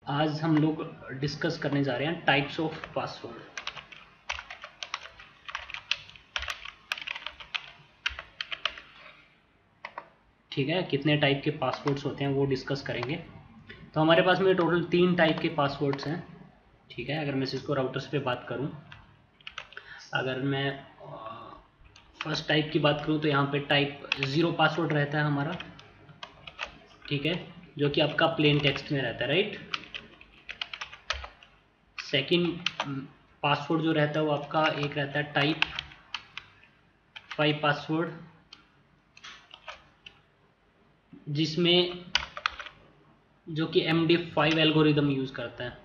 आज हम लोग डिस्कस करने जा रहे हैं टाइप्स ऑफ पासवर्ड। ठीक है, कितने टाइप के पासवर्ड्स होते हैं वो डिस्कस करेंगे। तो हमारे पास में टोटल 3 टाइप के पासवर्ड्स हैं। ठीक है, अगर मैं सिस्को राउटर्स पे बात करूं, अगर मैं फर्स्ट टाइप की बात करूं तो यहाँ पे टाइप 0 पासवर्ड रहता है हमारा। ठीक है, जो कि आपका प्लेन टेक्स्ट में रहता है, राइट। सेकंड पासवर्ड जो रहता है वो आपका एक रहता है टाइप 5 पासवर्ड, जिसमें जो कि MD5 एल्गोरिदम यूज करता है।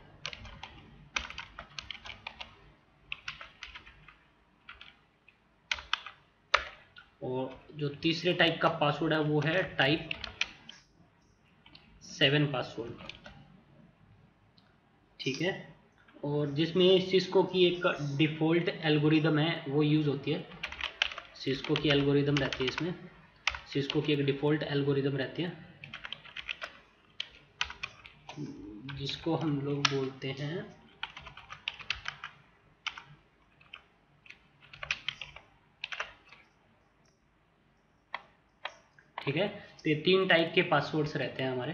और जो तीसरे टाइप का पासवर्ड है वो है टाइप 7 पासवर्ड। ठीक है, और जिसमें सिस्को की एक डिफ़ॉल्ट एल्गोरिदम है वो यूज़ होती है। सिस्को की एल्गोरिदम रहती है, इसमें सिस्को की एक डिफ़ॉल्ट एल्गोरिदम रहती है जिसको हम लोग बोलते हैं ठीक है। तो ये 3 टाइप के पासवर्ड्स रहते हैं हमारे।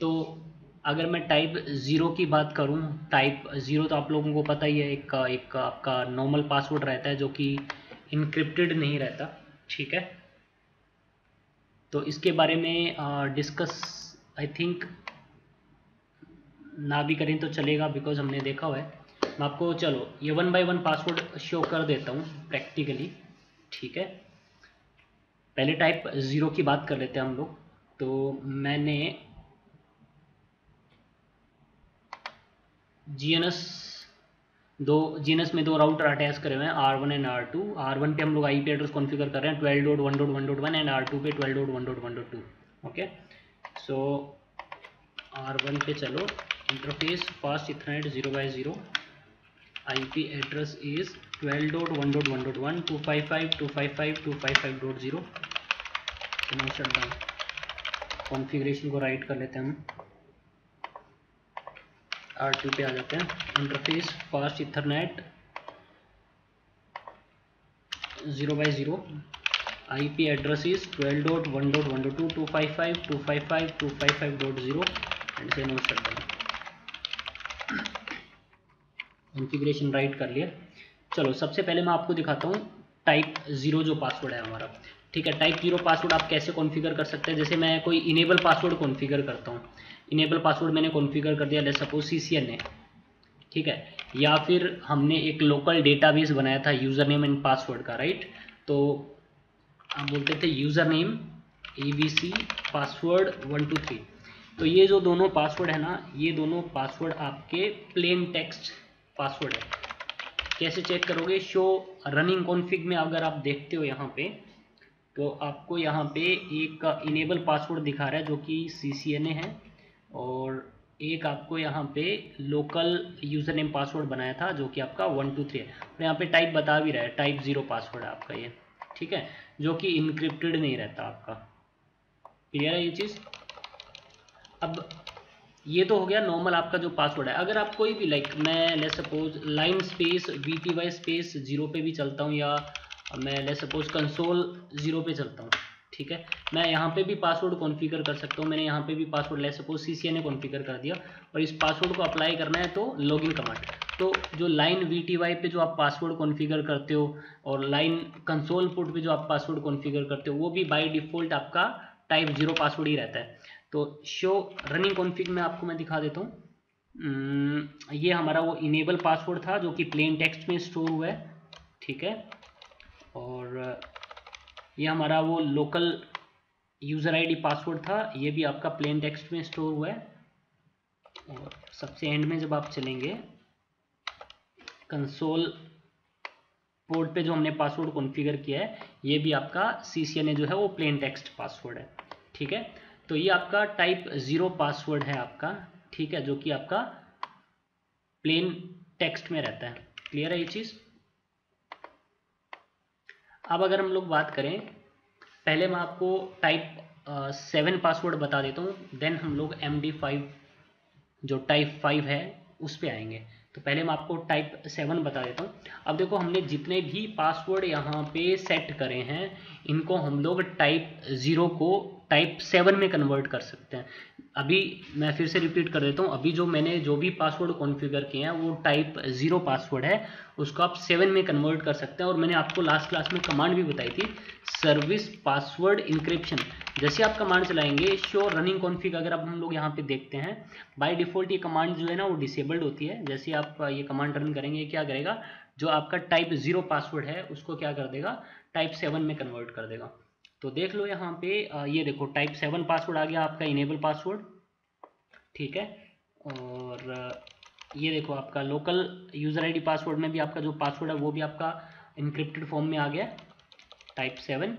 तो अगर मैं टाइप 0 की बात करूं, टाइप 0 तो आप लोगों को पता ही है, एक आपका नॉर्मल पासवर्ड रहता है जो कि इनक्रिप्टेड नहीं रहता। ठीक है, तो इसके बारे में डिस्कस आई थिंक ना भी करें तो चलेगा, बिकॉज हमने देखा हुआ है। मैं आपको चलो ये 1 बाय 1 पासवर्ड शो कर देता हूँ प्रैक्टिकली। ठीक है, पहले टाइप 0 की बात कर लेते हैं हम लोग। तो मैंने जीएनएस में दो राउटर अटैच करे हुए हैं, R1 एंड R2। R1 पे हम लोग IP एड्रेस कॉन्फ़िगर कर रहे हैं 12.1.1.1 एंड R2 पे 12.1.1.2। ओके, सो R1 पे चलो, interface fast ethernet 0x0, IP address is 12.1.1.1 255.255.255.0। Shut down, configuration को राइट कर लेते हैं हम। R2 पे आ जाते हैं, interface fast ethernet 0x0, IP address is 12.1.1.2 255.255.255.0 and से no shut down. Configuration write कर लिया। चलो सबसे पहले मैं आपको दिखाता हूँ टाइप 0 जो पासवर्ड है हमारा। ठीक है, टाइप 0 पासवर्ड आप कैसे कॉन्फ़िगर कर सकते हैं। जैसे मैं कोई इनेबल पासवर्ड कॉन्फ़िगर करता हूँ, इनेबल पासवर्ड मैंने कॉन्फ़िगर कर दिया, लेट्स सपोज CCNA। ठीक है, या फिर हमने एक लोकल डेटाबेस बनाया था यूज़र नेम एंड पासवर्ड का, राइट। तो हम बोलते थे यूज़र नेम ABC पासवर्ड 123। तो ये जो दोनों पासवर्ड है ना, ये दोनों पासवर्ड आपके प्लेन टेक्स्ट पासवर्ड है। कैसे चेक करोगे, शो रनिंग कॉन्फ़िग में अगर आप देखते हो यहाँ पे, तो आपको यहाँ पे एक इनेबल पासवर्ड दिखा रहा है जो कि CCNA है, और एक आपको यहाँ पे लोकल यूज़र नेम पासवर्ड बनाया था जो कि आपका 123 है। और यहाँ पे टाइप बता भी रहा है, टाइप 0 पासवर्ड है आपका ये। ठीक है, जो कि इनक्रिप्टेड नहीं रहता आपका। क्लियर है ये चीज़। अब ये तो हो गया नॉर्मल आपका जो पासवर्ड है। अगर आप कोई भी मैं let's suppose line space VTY space 0 पे भी चलता हूँ, या मैं लेट्स सपोज कंसोल 0 पे चलता हूँ। ठीक है, मैं यहाँ पे भी पासवर्ड कॉन्फ़िगर कर सकता हूँ। मैंने यहाँ पे भी password let's suppose CCNA configure कर दिया, और इस पासवर्ड को अप्लाई करना है तो लॉगिन कमांड। तो जो लाइन VTY पे जो आप पासवर्ड कॉन्फ़िगर करते हो, और लाइन कंसोल पुट पे जो आप पासवर्ड कॉन्फ़िगर करते हो, वो भी बाय डिफ़ॉल्ट आपका टाइप 0 पासवर्ड ही रहता है। तो शो रनिंग कॉन्फ़िग में आपको मैं दिखा देता हूँ। ये हमारा वो इनेबल पासवर्ड था जो कि प्लेन टेक्स्ट में स्टोर हुआ है। ठीक है, और ये हमारा वो लोकल यूज़र ID पासवर्ड था, ये भी आपका प्लेन टेक्स्ट में स्टोर हुआ है। और सबसे एंड में जब आप चलेंगे, कंसोल पोर्ट पे जो हमने पासवर्ड कॉन्फ़िगर किया है, ये भी आपका CCNA जो है वो प्लेन टेक्स्ट पासवर्ड है। ठीक है, तो ये आपका टाइप 0 पासवर्ड है आपका। ठीक है, जो कि आपका प्लेन टेक्स्ट में रहता है। क्लियर है ये चीज़। अब अगर हम लोग बात करें, पहले मैं आपको टाइप 7 पासवर्ड बता देता हूँ, देन हम लोग MD5 जो टाइप 5 है उस पे आएंगे। तो पहले मैं आपको टाइप 7 बता देता हूँ। अब देखो हमने जितने भी पासवर्ड यहाँ पे सेट करे हैं इनको हम लोग टाइप 0 को टाइप 7 में कन्वर्ट कर सकते हैं। अभी मैं फिर से रिपीट कर देता हूँ, अभी जो मैंने जो भी पासवर्ड कॉन्फ़िगर किए हैं वो टाइप 0 पासवर्ड है, उसको आप 7 में कन्वर्ट कर सकते हैं। और मैंने आपको लास्ट क्लास में कमांड भी बताई थी, सर्विस पासवर्ड इंक्रिप्शन। जैसे आप कमांड चलाएंगे शो रनिंग कॉन्फ़िग, अगर अब हम लोग यहाँ पे देखते हैं बाय डिफ़ॉल्ट ये कमांड जो है ना वो डिसेबल्ड होती है। जैसे आप ये कमांड रन करेंगे क्या करेगा, जो आपका टाइप 0 पासवर्ड है उसको क्या कर देगा, टाइप 7 में कन्वर्ट कर देगा। तो देख लो यहाँ पे ये देखो टाइप 7 पासवर्ड आ गया आपका इनेबल पासवर्ड, ठीक है। और ये देखो आपका लोकल यूज़र आईडी पासवर्ड में भी आपका जो पासवर्ड है वो भी आपका इनक्रिप्टेड फॉर्म में आ गया टाइप 7।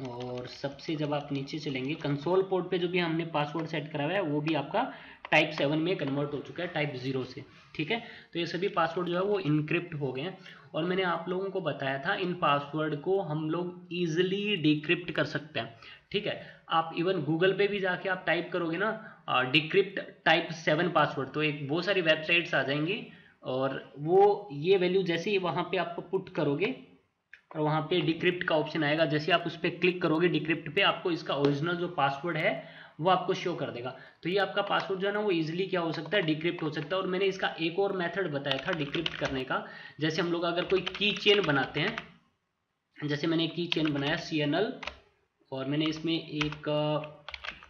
और सबसे जब आप नीचे चलेंगे कंसोल पोर्ट पे जो भी हमने पासवर्ड सेट करा हुआ है वो भी आपका टाइप 7 में कन्वर्ट हो चुका है टाइप 0 से, ठीक है। तो ये सभी पासवर्ड जो है वो इनक्रिप्ट हो गए हैं। और मैंने आप लोगों को बताया था इन पासवर्ड को हम लोग ईजिली डिक्रिप्ट कर सकते हैं, ठीक है। आप इवन गूगल पे भी जाके आप टाइप करोगे ना डिक्रिप्ट टाइप 7 पासवर्ड, तो एक बहुत सारी वेबसाइट्स आ जाएंगी और वो ये वैल्यू जैसे ही वहाँ पे आपको पुट करोगे और वहाँ पे डिक्रिप्ट का ऑप्शन आएगा, जैसे आप उस पर क्लिक करोगे डिक्रिप्ट पे आपको इसका ओरिजिनल जो पासवर्ड है वो आपको शो कर देगा। तो ये आपका पासवर्ड जो है ना वो इजीली क्या हो सकता है, डिक्रिप्ट हो सकता है। और मैंने इसका एक और मेथड बताया था डिक्रिप्ट करने का, जैसे हम लोग अगर कोई की चेन बनाते हैं, जैसे मैंने की चेन बनाया CNL और मैंने इसमें एक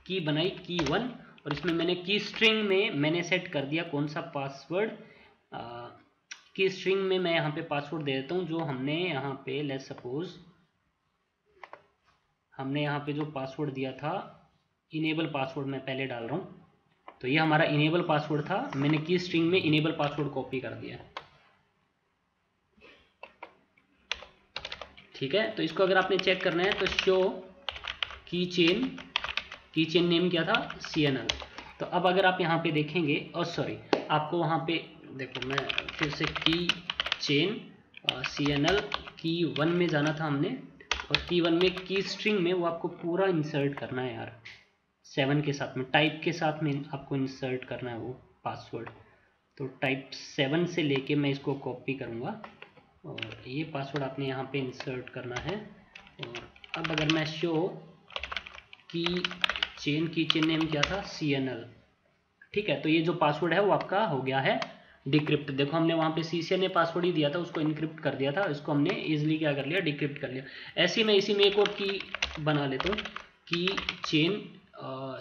की बनाई की 1 और इसमें मैंने की स्ट्रिंग में मैंने सेट कर दिया कौन सा पासवर्ड, की स्ट्रिंग में मैं यहाँ पे पासवर्ड दे देता हूँ जो हमने यहाँ पे लेट्स सपोज हमने यहाँ पे जो पासवर्ड दिया था इनेबल पासवर्ड मैं पहले डाल रहा हूँ, तो ये हमारा इनेबल पासवर्ड था, मैंने की स्ट्रिंग में इनेबल पासवर्ड कॉपी कर दिया, ठीक है। तो इसको अगर आपने चेक करना है तो शो की चेन नेम क्या था CNL। तो अब अगर आप यहाँ पे देखेंगे और सॉरी आपको वहाँ पे देखो मैं फिर से की चेन CNL की 1 में जाना था हमने और की 1 में की स्ट्रिंग में वो आपको पूरा इंसर्ट करना है यार 7 के साथ में, टाइप के साथ में आपको इंसर्ट करना है वो पासवर्ड। तो टाइप 7 से लेके मैं इसको कॉपी करूँगा और ये पासवर्ड आपने यहाँ पे इंसर्ट करना है। और अब अगर मैं शो की चेन नेम क्या था CNL, ठीक है। तो ये जो पासवर्ड है वो आपका हो गया है डिक्रिप्ट। देखो हमने वहाँ पे CCNA पासवर्ड ही दिया था, उसको इनक्रिप्ट कर दिया था, इसको हमने इजीली क्या कर लिया, डिक्रिप्ट कर लिया। ऐसे मैं इसी में एक और की बना लेता हूँ, की चेन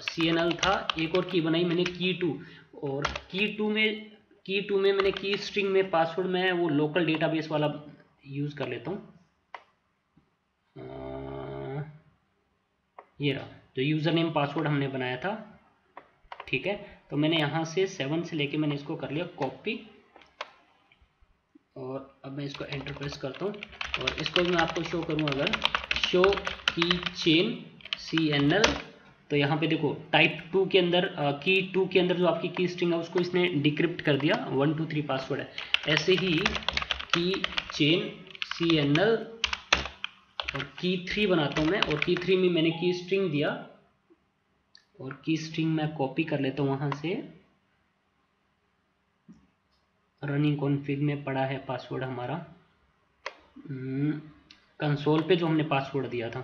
CNL था, एक और की बनाई मैंने की 2 और की 2 में मैंने की स्ट्रिंग में पासवर्ड में वो लोकल डेटाबेस वाला यूज़ कर लेता हूँ, ये रहा जो यूज़र नेम पासवर्ड हमने बनाया था, ठीक है। तो मैंने यहाँ से 7 से लेके मैंने इसको कर लिया कॉपी और अब मैं इसको एंटर प्रेस करता हूँ और इसको मैं आपको शो करूँ अगर शो की चेन CNL, तो यहाँ पे देखो टाइप 2 के अंदर की 2 के अंदर जो आपकी की स्ट्रिंग है उसको इसने डिक्रिप्ट कर दिया 1 2 3 पासवर्ड है। ऐसे ही की चेन CNL और की 3 बनाता हूँ मैं और की 3 में मैंने की स्ट्रिंग दिया और की स्ट्रिंग मैं कॉपी कर लेता हूँ वहाँ से, रनिंग कॉन्फ़िग में पड़ा है पासवर्ड हमारा कंसोल पे जो हमने पासवर्ड दिया था,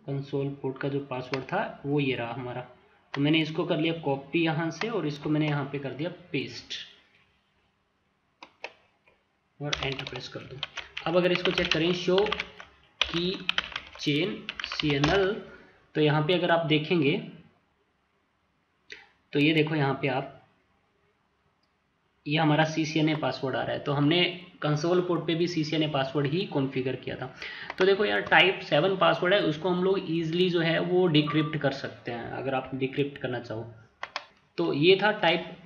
कंसोल पोर्ट का जो पासवर्ड था वो ये रहा हमारा। तो मैंने इसको कर लिया कॉपी यहाँ से और इसको मैंने यहाँ पे कर दिया पेस्ट और एंटर प्रेस कर दूँ। अब अगर इसको चेक करें शो की चेन CNL, तो यहाँ पे अगर आप देखेंगे तो ये देखो यहाँ पे आप ये हमारा CCNA पासवर्ड आ रहा है, तो हमने कंसोल पोर्ट पे भी CCNA पासवर्ड ही कॉन्फ़िगर किया था। तो देखो यार टाइप 7 पासवर्ड है उसको हम लोग ईजिली जो है वो डिक्रिप्ट कर सकते हैं अगर आप डिक्रिप्ट करना चाहो। तो ये था टाइप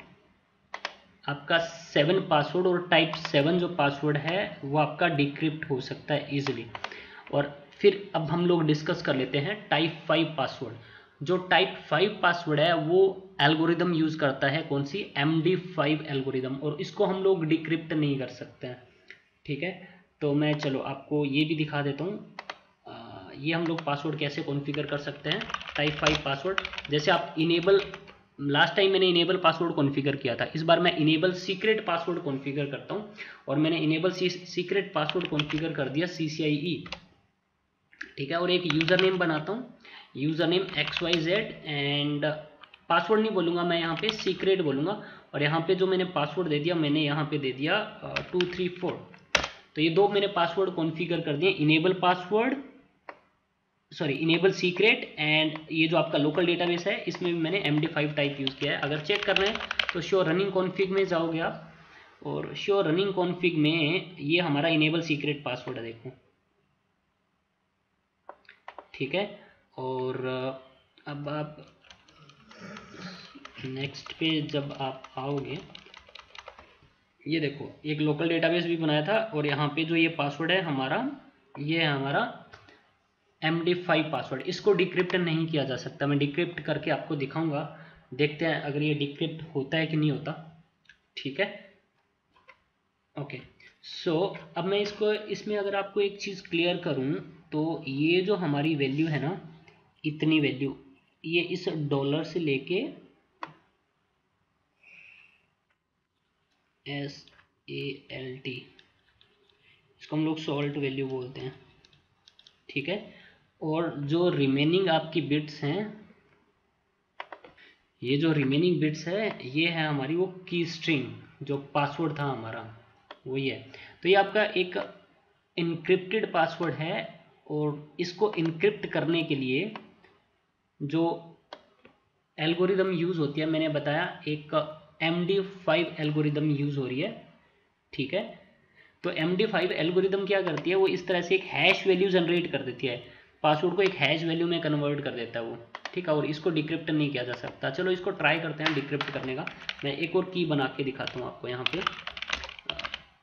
आपका 7 पासवर्ड और टाइप 7 जो पासवर्ड है वो आपका डिक्रिप्ट हो सकता है ईजिली। और फिर अब हम लोग डिस्कस कर लेते हैं टाइप 5 पासवर्ड। जो टाइप 5 पासवर्ड है वो एल्गोरिदम यूज़ करता है कौन सी, MD5 एल्गोरिदम, और इसको हम लोग डिक्रिप्ट नहीं कर सकते हैं, ठीक है। तो मैं चलो आपको ये भी दिखा देता हूँ, ये हम लोग पासवर्ड कैसे कॉन्फ़िगर कर सकते हैं, टाइप 5 पासवर्ड। जैसे आप इनेबल, लास्ट टाइम मैंने इनेबल पासवर्ड कॉन्फ़िगर किया था, इस बार मैं इनेबल सीक्रेट पासवर्ड कॉन्फ़िगर करता हूँ। और मैंने इनेबल सीक्रेट पासवर्ड कॉन्फ़िगर कर दिया CCIE, ठीक है। और एक यूज़र नेम बनाता हूँ, user name XYZ, and password नहीं बोलूँगा मैं, यहाँ पे सीक्रेट बोलूँगा। और यहाँ पे जो मैंने पासवर्ड दे दिया, मैंने यहाँ पे दे दिया 234। तो ये दो मैंने पासवर्ड कॉन्फ़िगर कर दिए, enable password, sorry enable secret, and ये जो आपका लोकल डेटाबेस है इसमें भी मैंने MD5 टाइप यूज़ किया है। अगर चेक करना है तो शो रनिंग कॉन्फ़िग में जाओगे आप, और शो रनिंग कॉन्फ़िग में ये हमारा इनेबल सीक्रेट पासवर्ड है, देखो, ठीक है। और अब आप नेक्स्ट पे जब आप आओगे, ये देखो एक लोकल डेटाबेस भी बनाया था, और यहाँ पे जो ये पासवर्ड है हमारा, ये है हमारा MD5 पासवर्ड। इसको डिक्रिप्ट नहीं किया जा सकता, मैं डिक्रिप्ट करके आपको दिखाऊंगा, देखते हैं अगर ये डिक्रिप्ट होता है कि नहीं होता, ठीक है। ओके, सो अब मैं इसको, इसमें अगर आपको एक चीज़ क्लियर करूं, तो ये जो हमारी वैल्यू है ना, इतनी वैल्यू, ये इस डॉलर से लेके SALT, इसको हम लोग सॉल्ट वैल्यू बोलते हैं, ठीक है। और जो रिमेनिंग आपकी बिट्स हैं, ये जो रिमेनिंग बिट्स है, ये है हमारी वो की स्ट्रिंग, जो पासवर्ड था हमारा वही है। तो ये आपका एक इनक्रिप्टेड पासवर्ड है, और इसको इनक्रिप्ट करने के लिए जो एल्गोरिदम यूज़ होती है, मैंने बताया एक MD5 एल्गोरिदम यूज़ हो रही है, ठीक है। तो MD5 एल्गोरिदम क्या करती है, वो इस तरह से एक हैश वैल्यू जनरेट कर देती है, पासवर्ड को एक हैश वैल्यू में कन्वर्ट कर देता है वो, ठीक है। और इसको डिक्रिप्ट नहीं किया जा सकता। चलो इसको ट्राई करते हैं डिक्रिप्ट करने का। मैं एक और की बना के दिखाता हूँ आपको, यहाँ पे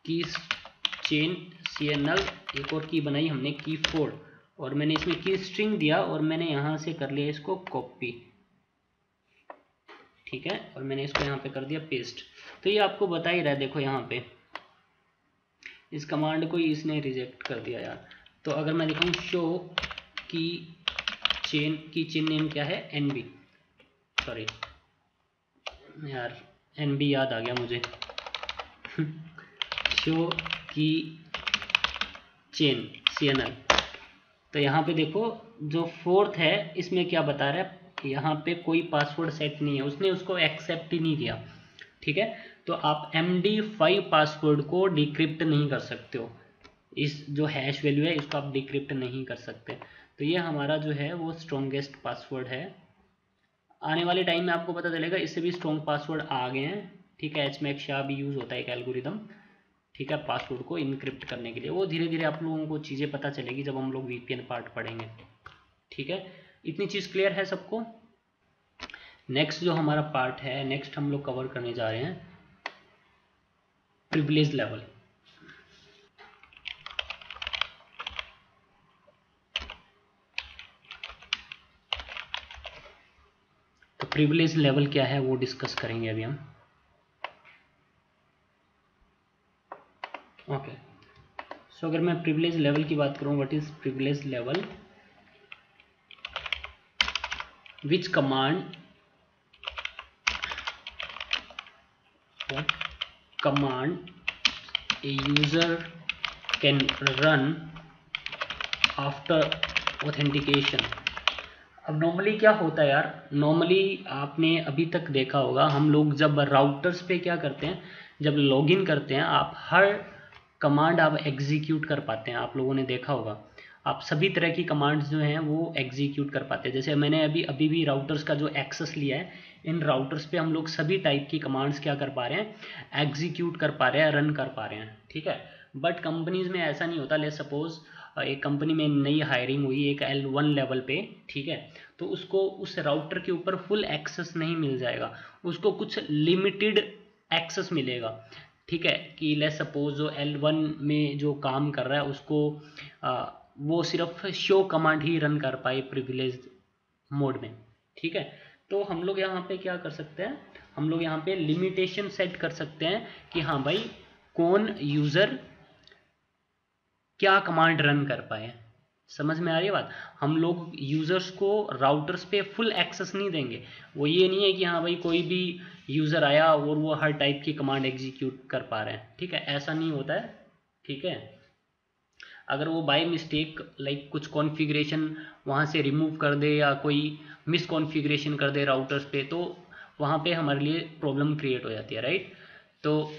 की चेन CNL, एक और की बनाई हमने की 4, और मैंने इसमें की स्ट्रिंग दिया, और मैंने यहाँ से कर लिया इसको कॉपी, ठीक है। और मैंने इसको यहाँ पे कर दिया पेस्ट। तो ये आपको बता ही रहा है, देखो यहाँ पे इस कमांड को इसने रिजेक्ट कर दिया यार। तो अगर मैं दिखाऊँ शो की चेन नेम क्या है, NB, सॉरी यार NB याद आ गया मुझे शो की चेन CNL। तो यहाँ पे देखो जो फोर्थ है, इसमें क्या बता रहा है, यहाँ पे कोई पासवर्ड सेट नहीं है, उसने उसको एक्सेप्ट ही नहीं किया, ठीक है। तो आप MD5 पासवर्ड को डिक्रिप्ट नहीं कर सकते हो, इस जो हैश वैल्यू है इसको आप डिक्रिप्ट नहीं कर सकते। तो ये हमारा जो है वो स्ट्रॉन्गेस्ट पासवर्ड है। आने वाले टाइम में आपको पता चलेगा इससे भी स्ट्रॉन्ग पासवर्ड आ गए हैं, ठीक है। HMAC SHA भी यूज़ होता है एक एल्गोरिदम, ठीक है, पासवर्ड को इनक्रिप्ट करने के लिए। वो धीरे धीरे आप लोगों को चीज़ें पता चलेगी जब हम लोग VPN पार्ट पढ़ेंगे, ठीक है। इतनी चीज़ क्लियर है सबको। नेक्स्ट जो हमारा पार्ट है, नेक्स्ट हम लोग कवर करने जा रहे हैं प्रिविलेज लेवल। तो प्रिविलेज लेवल क्या है वो डिस्कस करेंगे अभी हम। ओके, सो अगर मैं प्रिविलेज लेवल की बात करूं, what is privilege level, which command a user can run after authentication। अब नॉर्मली क्या होता है यार, नॉर्मली आपने अभी तक देखा होगा, हम लोग जब राउटर्स पे क्या करते हैं, जब लॉगिन करते हैं, आप हर कमांड आप एग्जीक्यूट कर पाते हैं। आप लोगों ने देखा होगा, आप सभी तरह की कमांड्स जो हैं वो एग्जीक्यूट कर पाते हैं। जैसे मैंने अभी भी राउटर्स का जो एक्सेस लिया है, इन राउटर्स पे हम लोग सभी टाइप की कमांड्स क्या कर पा रहे हैं, एग्जीक्यूट कर पा रहे हैं, रन कर पा रहे हैं, ठीक है। बट कंपनीज में ऐसा नहीं होता। लेट्स सपोज एक कंपनी में नई हायरिंग हुई एक L1 लेवल पे, ठीक है, तो उसको उस राउटर के ऊपर फुल एक्सेस नहीं मिल जाएगा, उसको कुछ लिमिटेड एक्सेस मिलेगा, ठीक है। कि लेट्स सपोज जो L1 में जो काम कर रहा है उसको वो सिर्फ शो कमांड ही रन कर पाए प्रिविलेज मोड में, ठीक है। तो हम लोग यहाँ पे क्या कर सकते हैं, हम लोग यहाँ पे लिमिटेशन सेट कर सकते हैं कि हाँ भाई कौन यूज़र क्या कमांड रन कर पाए। समझ में आ रही है बात। हम लोग यूज़र्स को राउटर्स पे फुल एक्सेस नहीं देंगे। वो ये नहीं है कि हाँ भाई कोई भी यूज़र आया और वो हर टाइप की कमांड एग्जीक्यूट कर पा रहे हैं, ठीक है, ऐसा नहीं होता है, ठीक है। अगर वो बाय मिस्टेक लाइक कुछ कॉन्फ़िगरेशन वहाँ से रिमूव कर दे या कोई मिस कॉन्फ़िगरेशन कर दे राउटर्स पे, तो वहाँ पे हमारे लिए प्रॉब्लम क्रिएट हो जाती है, राइट। तो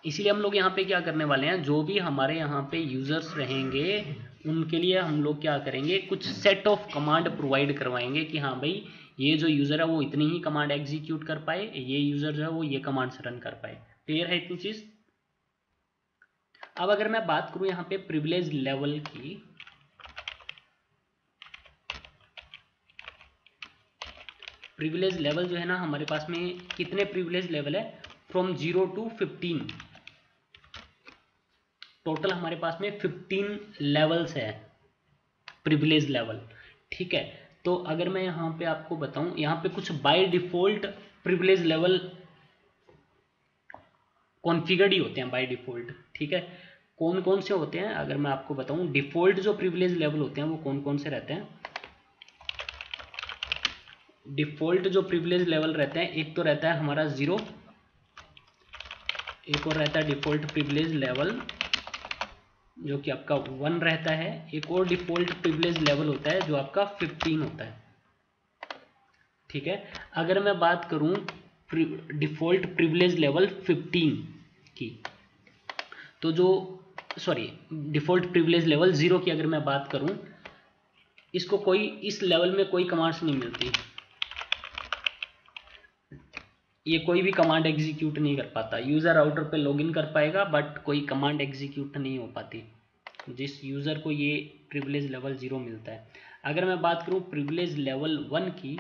इसीलिए हम लोग यहाँ पे क्या करने वाले हैं, जो भी हमारे यहाँ पे यूज़र्स रहेंगे उनके लिए हम लोग क्या करेंगे, कुछ सेट ऑफ कमांड प्रोवाइड करवाएंगे कि हाँ भाई ये जो यूज़र है वो इतनी ही कमांड एग्जीक्यूट कर पाए, ये यूज़र जो है वो ये कमांड्स रन कर पाए। क्लियर है इतनी चीज़। अब अगर मैं बात करूं यहाँ पे प्रिविलेज लेवल की, प्रिविलेज लेवल जो है ना हमारे पास में कितने प्रिविलेज लेवल है, फ्रॉम 0 to 15, टोटल हमारे पास में 15 लेवल्स है प्रिविलेज लेवल, ठीक है। तो अगर मैं यहाँ पे आपको बताऊं, यहाँ पे कुछ by default privilege level configured ही होते हैं बाय डिफॉल्ट, ठीक है। कौन कौन से होते हैं अगर मैं आपको बताऊं, डिफॉल्ट जो प्रिविलेज लेवल होते हैं वो कौन कौन से रहते हैं। डिफॉल्ट जो प्रिविलेज लेवल रहते हैं, एक तो रहता है हमारा 0, एक और रहता है डिफॉल्ट प्रिविलेज लेवल जो कि आपका 1 रहता है, एक और डिफॉल्ट प्रिविलेज लेवल होता है जो आपका 15 होता है, ठीक है। अगर मैं बात करूं डिफॉल्ट प्रिविलेज लेवल 15 की, तो जो सॉरी डिफॉल्ट प्रिविलेज लेवल 0 की अगर मैं बात करूं, इसको कोई इस लेवल में कोई कमांड्स नहीं मिलती, ये कोई भी कमांड एग्जीक्यूट नहीं कर पाता। यूज़र राउटर पे लॉगिन कर पाएगा बट कोई कमांड एग्जीक्यूट नहीं हो पाती जिस यूज़र को ये प्रिविलेज लेवल 0 मिलता है। अगर मैं बात करूँ प्रिविलेज लेवल 1 की,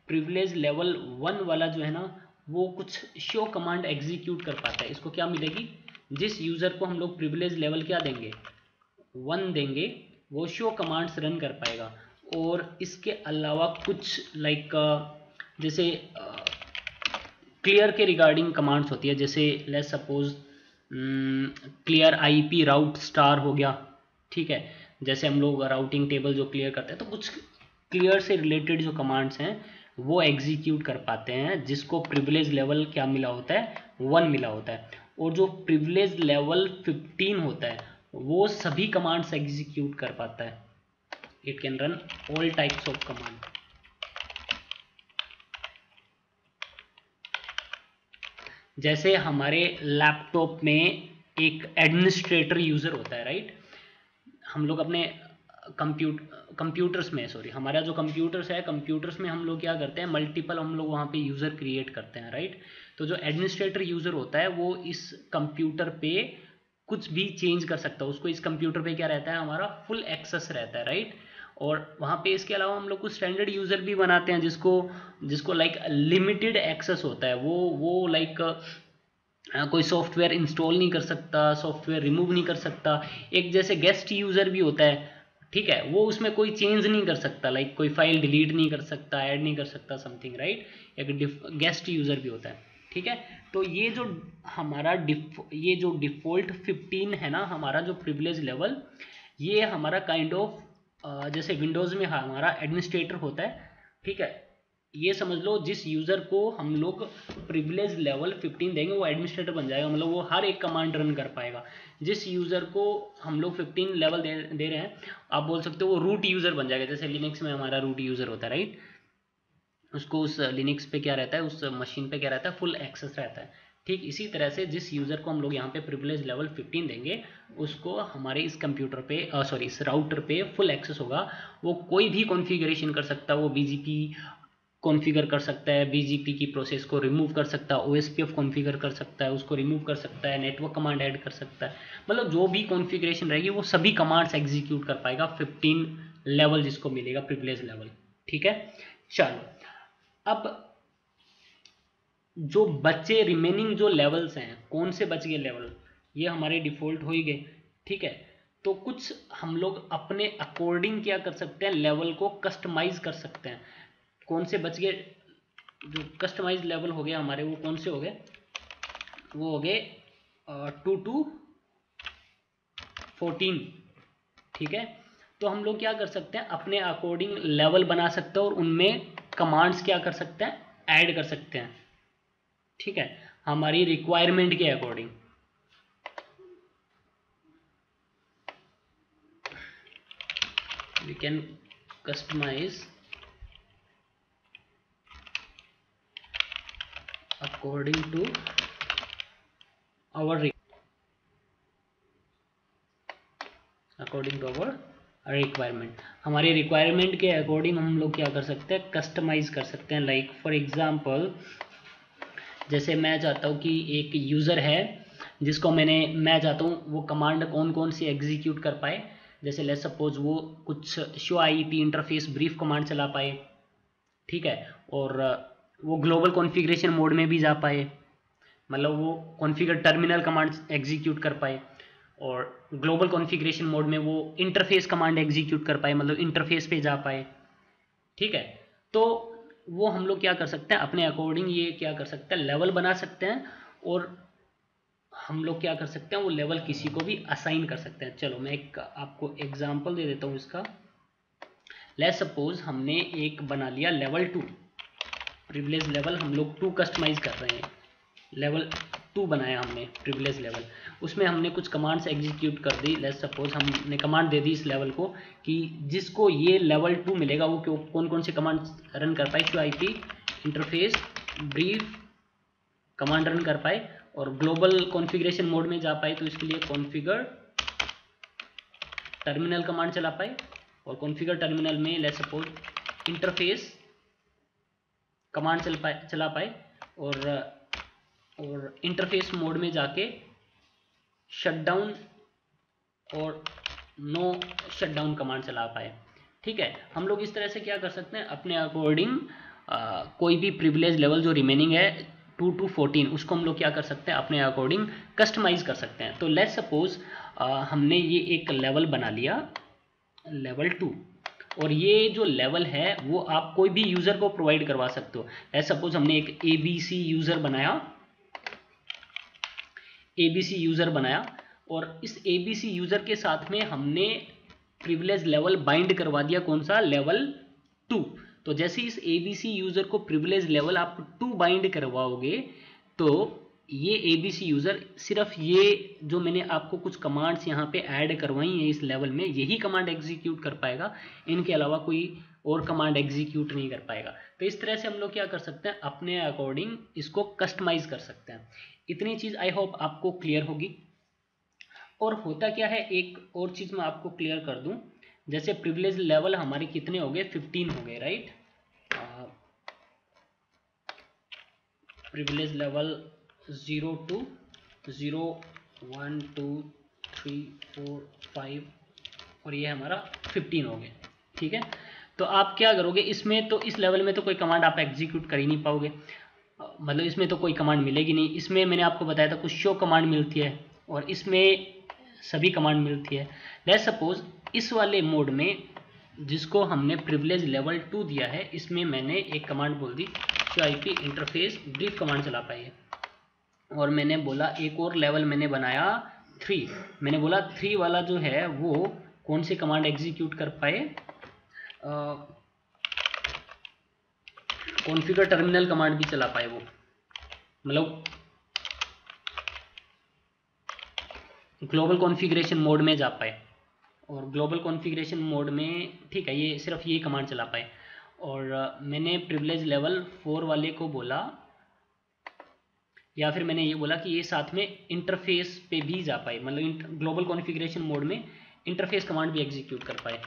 प्रिविलेज लेवल 1 वाला जो है ना वो कुछ शो कमांड एग्जीक्यूट कर पाता है। इसको क्या मिलेगी, जिस यूज़र को हम लोग प्रिविलेज लेवल क्या देंगे 1 देंगे, वो शो कमांड्स रन कर पाएगा। और इसके अलावा कुछ लाइक जैसे क्लियर के रिगार्डिंग कमांड्स होती है, जैसे let's suppose clear IP route star हो गया, ठीक है। जैसे हम लोग राउटिंग टेबल जो क्लियर करते हैं, तो कुछ क्लियर से रिलेटेड जो कमांड्स हैं वो एग्जीक्यूट कर पाते हैं जिसको प्रिविलेज लेवल क्या मिला होता है 1 मिला होता है। और जो प्रिविलेज लेवल 15 होता है वो सभी कमांड्स एग्जीक्यूट कर पाता है। It can run all types of command. जैसे हमारे लैपटॉप में एक एडमिनिस्ट्रेटर यूज़र होता है, राइट। हम लोग अपने कंप्यूटर्स में हमारा जो कंप्यूटर्स है, कंप्यूटर्स में हम लोग क्या करते हैं, मल्टीपल हम लोग वहाँ पे यूज़र क्रिएट करते हैं, राइट। तो जो एडमिनिस्ट्रेटर यूज़र होता है वो इस कंप्यूटर पे कुछ भी चेंज कर सकता है, उसको इस कंप्यूटर पे क्या रहता है, हमारा फुल एक्सेस रहता है, राइट। और वहाँ पे इसके अलावा हम लोग कुछ स्टैंडर्ड यूज़र भी बनाते हैं जिसको लाइक लिमिटेड एक्सेस होता है। वो लाइक कोई सॉफ्टवेयर इंस्टॉल नहीं कर सकता, सॉफ्टवेयर रिमूव नहीं कर सकता। एक जैसे गेस्ट यूज़र भी होता है, ठीक है, वो उसमें कोई चेंज नहीं कर सकता, लाइक कोई फाइल डिलीट नहीं कर सकता, ऐड नहीं कर सकता समथिंग, राइट। एक गेस्ट यूज़र भी होता है, ठीक है। तो ये जो हमारा ये जो डिफ़ॉल्ट 15 है ना हमारा जो प्रिविलेज लेवल, ये हमारा काइंड ऑफ जैसे विंडोज़ में हमारा एडमिनिस्ट्रेटर होता है, ठीक है। ये समझ लो जिस यूज़र को हम लोग प्रिविलेज लेवल 15 देंगे वो एडमिनिस्ट्रेटर बन जाएगा, मतलब वो हर एक कमांड रन कर पाएगा। जिस यूज़र को हम लोग 15 लेवल दे रहे हैं, आप बोल सकते हो वो रूट यूज़र बन जाएगा। जैसे लिनक्स में हमारा रूट यूज़र होता है, राइट। उसको उस लिनक्स पे क्या रहता है, उस मशीन पे क्या रहता है, फुल एक्सेस रहता है। ठीक इसी तरह से जिस यूज़र को हम लोग यहाँ पे प्रिविलेज लेवल 15 देंगे, उसको हमारे इस कंप्यूटर पे इस राउटर पे फुल एक्सेस होगा। वो कोई भी कॉन्फ़िगरेशन कर सकता है, वो बीजीपी कॉन्फ़िगर कर सकता है, बीजीपी की प्रोसेस को रिमूव कर सकता है, ओएसपीएफ कॉन्फ़िगर कर सकता है, उसको रिमूव कर सकता है, नेटवर्क कमांड ऐड कर सकता है। मतलब जो भी कॉन्फ़िगरेशन रहेगी वो सभी कमांड्स एग्जीक्यूट कर पाएगा 15 लेवल जिसको मिलेगा प्रिविलेज लेवल, ठीक है। चलो अब जो बचे रिमेनिंग जो लेवल्स हैं, कौन से बच गए लेवल, ये हमारे डिफ़ॉल्ट हो ही गए, ठीक है। तो कुछ हम लोग अपने अकॉर्डिंग क्या कर सकते हैं, लेवल को कस्टमाइज कर सकते हैं। कौन से बच गए, जो कस्टमाइज लेवल हो गए हमारे, वो कौन से हो गए, वो हो गए 2 to 14, ठीक है। तो हम लोग क्या कर सकते हैं, अपने अकॉर्डिंग लेवल बना सकते हैं और उनमें कमांड्स क्या कर सकते हैं, ऐड कर सकते हैं। ठीक है, हमारी रिक्वायरमेंट के according. We can customise according to our requirement. हमारे रिक्वायरमेंट के अकॉर्डिंग हम लोग क्या कर सकते हैं, कस्टमाइज कर सकते हैं। लाइक फॉर एग्जांपल, जैसे मैं चाहता हूँ कि एक यूज़र है जिसको मैं चाहता हूँ वो कमांड कौन कौन सी एग्जीक्यूट कर पाए। जैसे लेट्स सपोज वो कुछ show IP interface brief command चला पाए, ठीक है, और वो ग्लोबल कॉन्फ़िगरेशन मोड में भी जा पाए, मतलब वो कॉन्फ़िगर टर्मिनल कमांड एग्जीक्यूट कर पाए, और ग्लोबल कॉन्फ़िगरेशन मोड में वो इंटरफेस कमांड एग्जीक्यूट कर पाए, मतलब इंटरफेस पे जा पाए। ठीक है, तो वो हम लोग क्या कर सकते हैं, अपने अकॉर्डिंग ये क्या कर सकते हैं, लेवल बना सकते हैं, और हम लोग क्या कर सकते हैं, वो लेवल किसी को भी असाइन कर सकते हैं। चलो मैं एक आपको एग्जांपल दे देता हूँ इसका। लेट्स सपोज हमने एक बना लिया लेवल 2, प्रिविलेज लेवल हम लोग 2 कस्टमाइज कर रहे हैं, लेवल 2 बनाया हमने प्रिविलेज लेवल। उसमें हमने कुछ कमांड्स एग्जीक्यूट कर दी। लेट्स सपोज हमने कमांड दे दी इस लेवल को कि जिसको ये लेवल 2 मिलेगा वो कौन कौन से कमांड रन कर पाए, show IP interface brief command run कर पाए, और ग्लोबल कॉन्फ़िगरेशन मोड में जा पाए तो इसके लिए कॉन्फ़िगर टर्मिनल कमांड चला पाए, और कॉन्फ़िगर टर्मिनल में लेट्स सपोज इंटरफेस कमांड चला पाए, और इंटरफेस मोड में जाके शटडाउन और नो शटडाउन कमांड चला पाए। ठीक है, हम लोग इस तरह से क्या कर सकते हैं, अपने अकॉर्डिंग कोई भी प्रिविलेज लेवल जो रिमेनिंग है 2 to 14 उसको हम लोग क्या कर सकते हैं, अपने अकॉर्डिंग कस्टमाइज कर सकते हैं। तो लेट्स सपोज हमने ये एक लेवल बना लिया लेवल 2, और ये जो लेवल है वो आप कोई भी यूज़र को प्रोवाइड करवा सकते हो। लेट्स सपोज हमने एक ABC यूज़र बनाया, ABC यूज़र बनाया, और इस ABC यूज़र के साथ में हमने प्रिविलेज लेवल बाइंड करवा दिया, कौन सा, लेवल 2। तो जैसे इस ABC यूज़र को प्रिविलेज लेवल आप 2 बाइंड करवाओगे तो ये ABC यूज़र सिर्फ ये जो मैंने आपको कुछ कमांड्स यहाँ पे ऐड करवाई हैं इस लेवल में, यही कमांड एग्जीक्यूट कर पाएगा, इनके अलावा कोई और कमांड एग्जीक्यूट नहीं कर पाएगा। तो इस तरह से हम लोग क्या कर सकते हैं, अपने अकॉर्डिंग इसको कस्टमाइज कर सकते हैं। इतनी चीज़ आई होप आपको क्लियर होगी। और होता क्या है, एक और चीज़ मैं आपको क्लियर कर दूं, जैसे प्रिविलेज लेवल हमारे कितने हो गए, 15 हो गए, राइट। प्रिविलेज लेवल 0 to 0 1 2 3 4 5 और ये हमारा 15 हो गए। ठीक है, तो आप क्या करोगे इसमें, तो इस लेवल में तो कोई कमांड आप एग्जीक्यूट कर ही नहीं पाओगे, मतलब इसमें तो कोई कमांड मिलेगी नहीं। इसमें मैंने आपको बताया था कुछ शो कमांड मिलती है, और इसमें सभी कमांड मिलती है। लेट्स सपोज इस वाले मोड में जिसको हमने प्रिविलेज लेवल 2 दिया है, इसमें मैंने एक कमांड बोल दी show IP interface brief command चला पाई है, और मैंने बोला एक और लेवल मैंने बनाया 3, मैंने बोला 3 वाला जो है वो कौन सी कमांड एग्जीक्यूट कर पाए, कॉन्फ़िगर टर्मिनल कमांड भी चला पाए, वो मतलब ग्लोबल कॉन्फ़िगरेशन मोड में जा पाए, और ग्लोबल कॉन्फ़िगरेशन मोड में, ठीक है, ये सिर्फ ये कमांड चला पाए। और मैंने प्रिविलेज लेवल 4 वाले को बोला, या फिर मैंने ये बोला कि ये साथ में इंटरफेस पे भी जा पाए, मतलब ग्लोबल कॉन्फ़िगरेशन मोड में इंटरफेस कमांड भी एग्जीक्यूट कर पाए।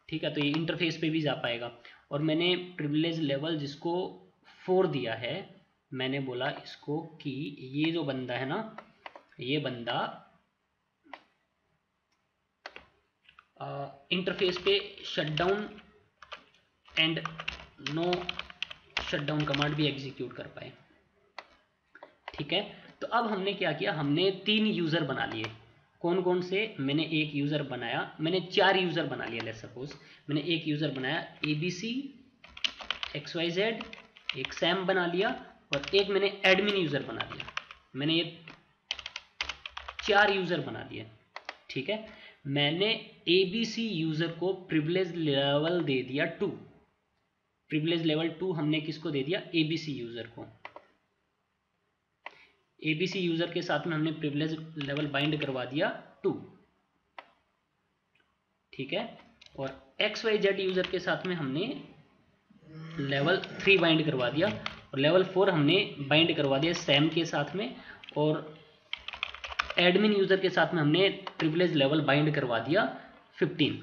ठीक है, तो ये इंटरफेस पे भी जा पाएगा। और मैंने प्रिविलेज लेवल जिसको 4 दिया है, मैंने बोला इसको कि ये जो बंदा है ना, ये बंदा इंटरफेस पे shutdown and no shutdown command भी एग्जीक्यूट कर पाए। ठीक है, तो अब हमने क्या किया, हमने 3 यूज़र बना लिए। कौन कौन से, मैंने एक यूज़र बनाया, मैंने 4 यूज़र बना लिया। लेट्स सपोज मैंने एक यूज़र बनाया ABC XYZ, एक सैम बना लिया, और एक मैंने एडमिन यूज़र बना लिया। मैंने ये 4 यूज़र बना लिए। ठीक है, मैंने एबीसी यूजर को प्रिविलेज लेवल दे दिया 2, प्रिविलेज लेवल 2 हमने किसको दे दिया, एबीसी यूजर को। एबीसी यूजर के साथ में हमने प्रिविलेज लेवल बाइंड करवा दिया 2, ठीक है। और XYZ यूजर के साथ में हमने लेवल 3 बाइंड करवा दिया, और लेवल 4 हमने बाइंड करवा दिया सैम के साथ में, और एडमिन यूजर के साथ में हमने प्रिविलेज लेवल बाइंड करवा दिया 15।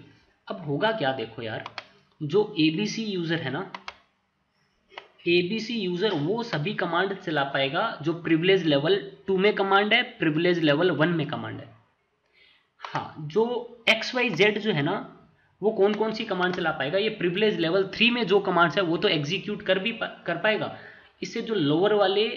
अब होगा क्या, देखो यार, जो एबीसी यूजर है ना, एबीसी यूजर वो सभी कमांड चला पाएगा जो प्रिविलेज लेवल 2 में कमांड है, प्रिविलेज लेवल 1 में कमांड है। हाँ, जो XYZ जो है ना, वो कौन कौन सी कमांड चला पाएगा, ये प्रिविलेज लेवल 3 में जो कमांड्स है वो तो एग्जीक्यूट कर पाएगा, इससे जो लोअर वाले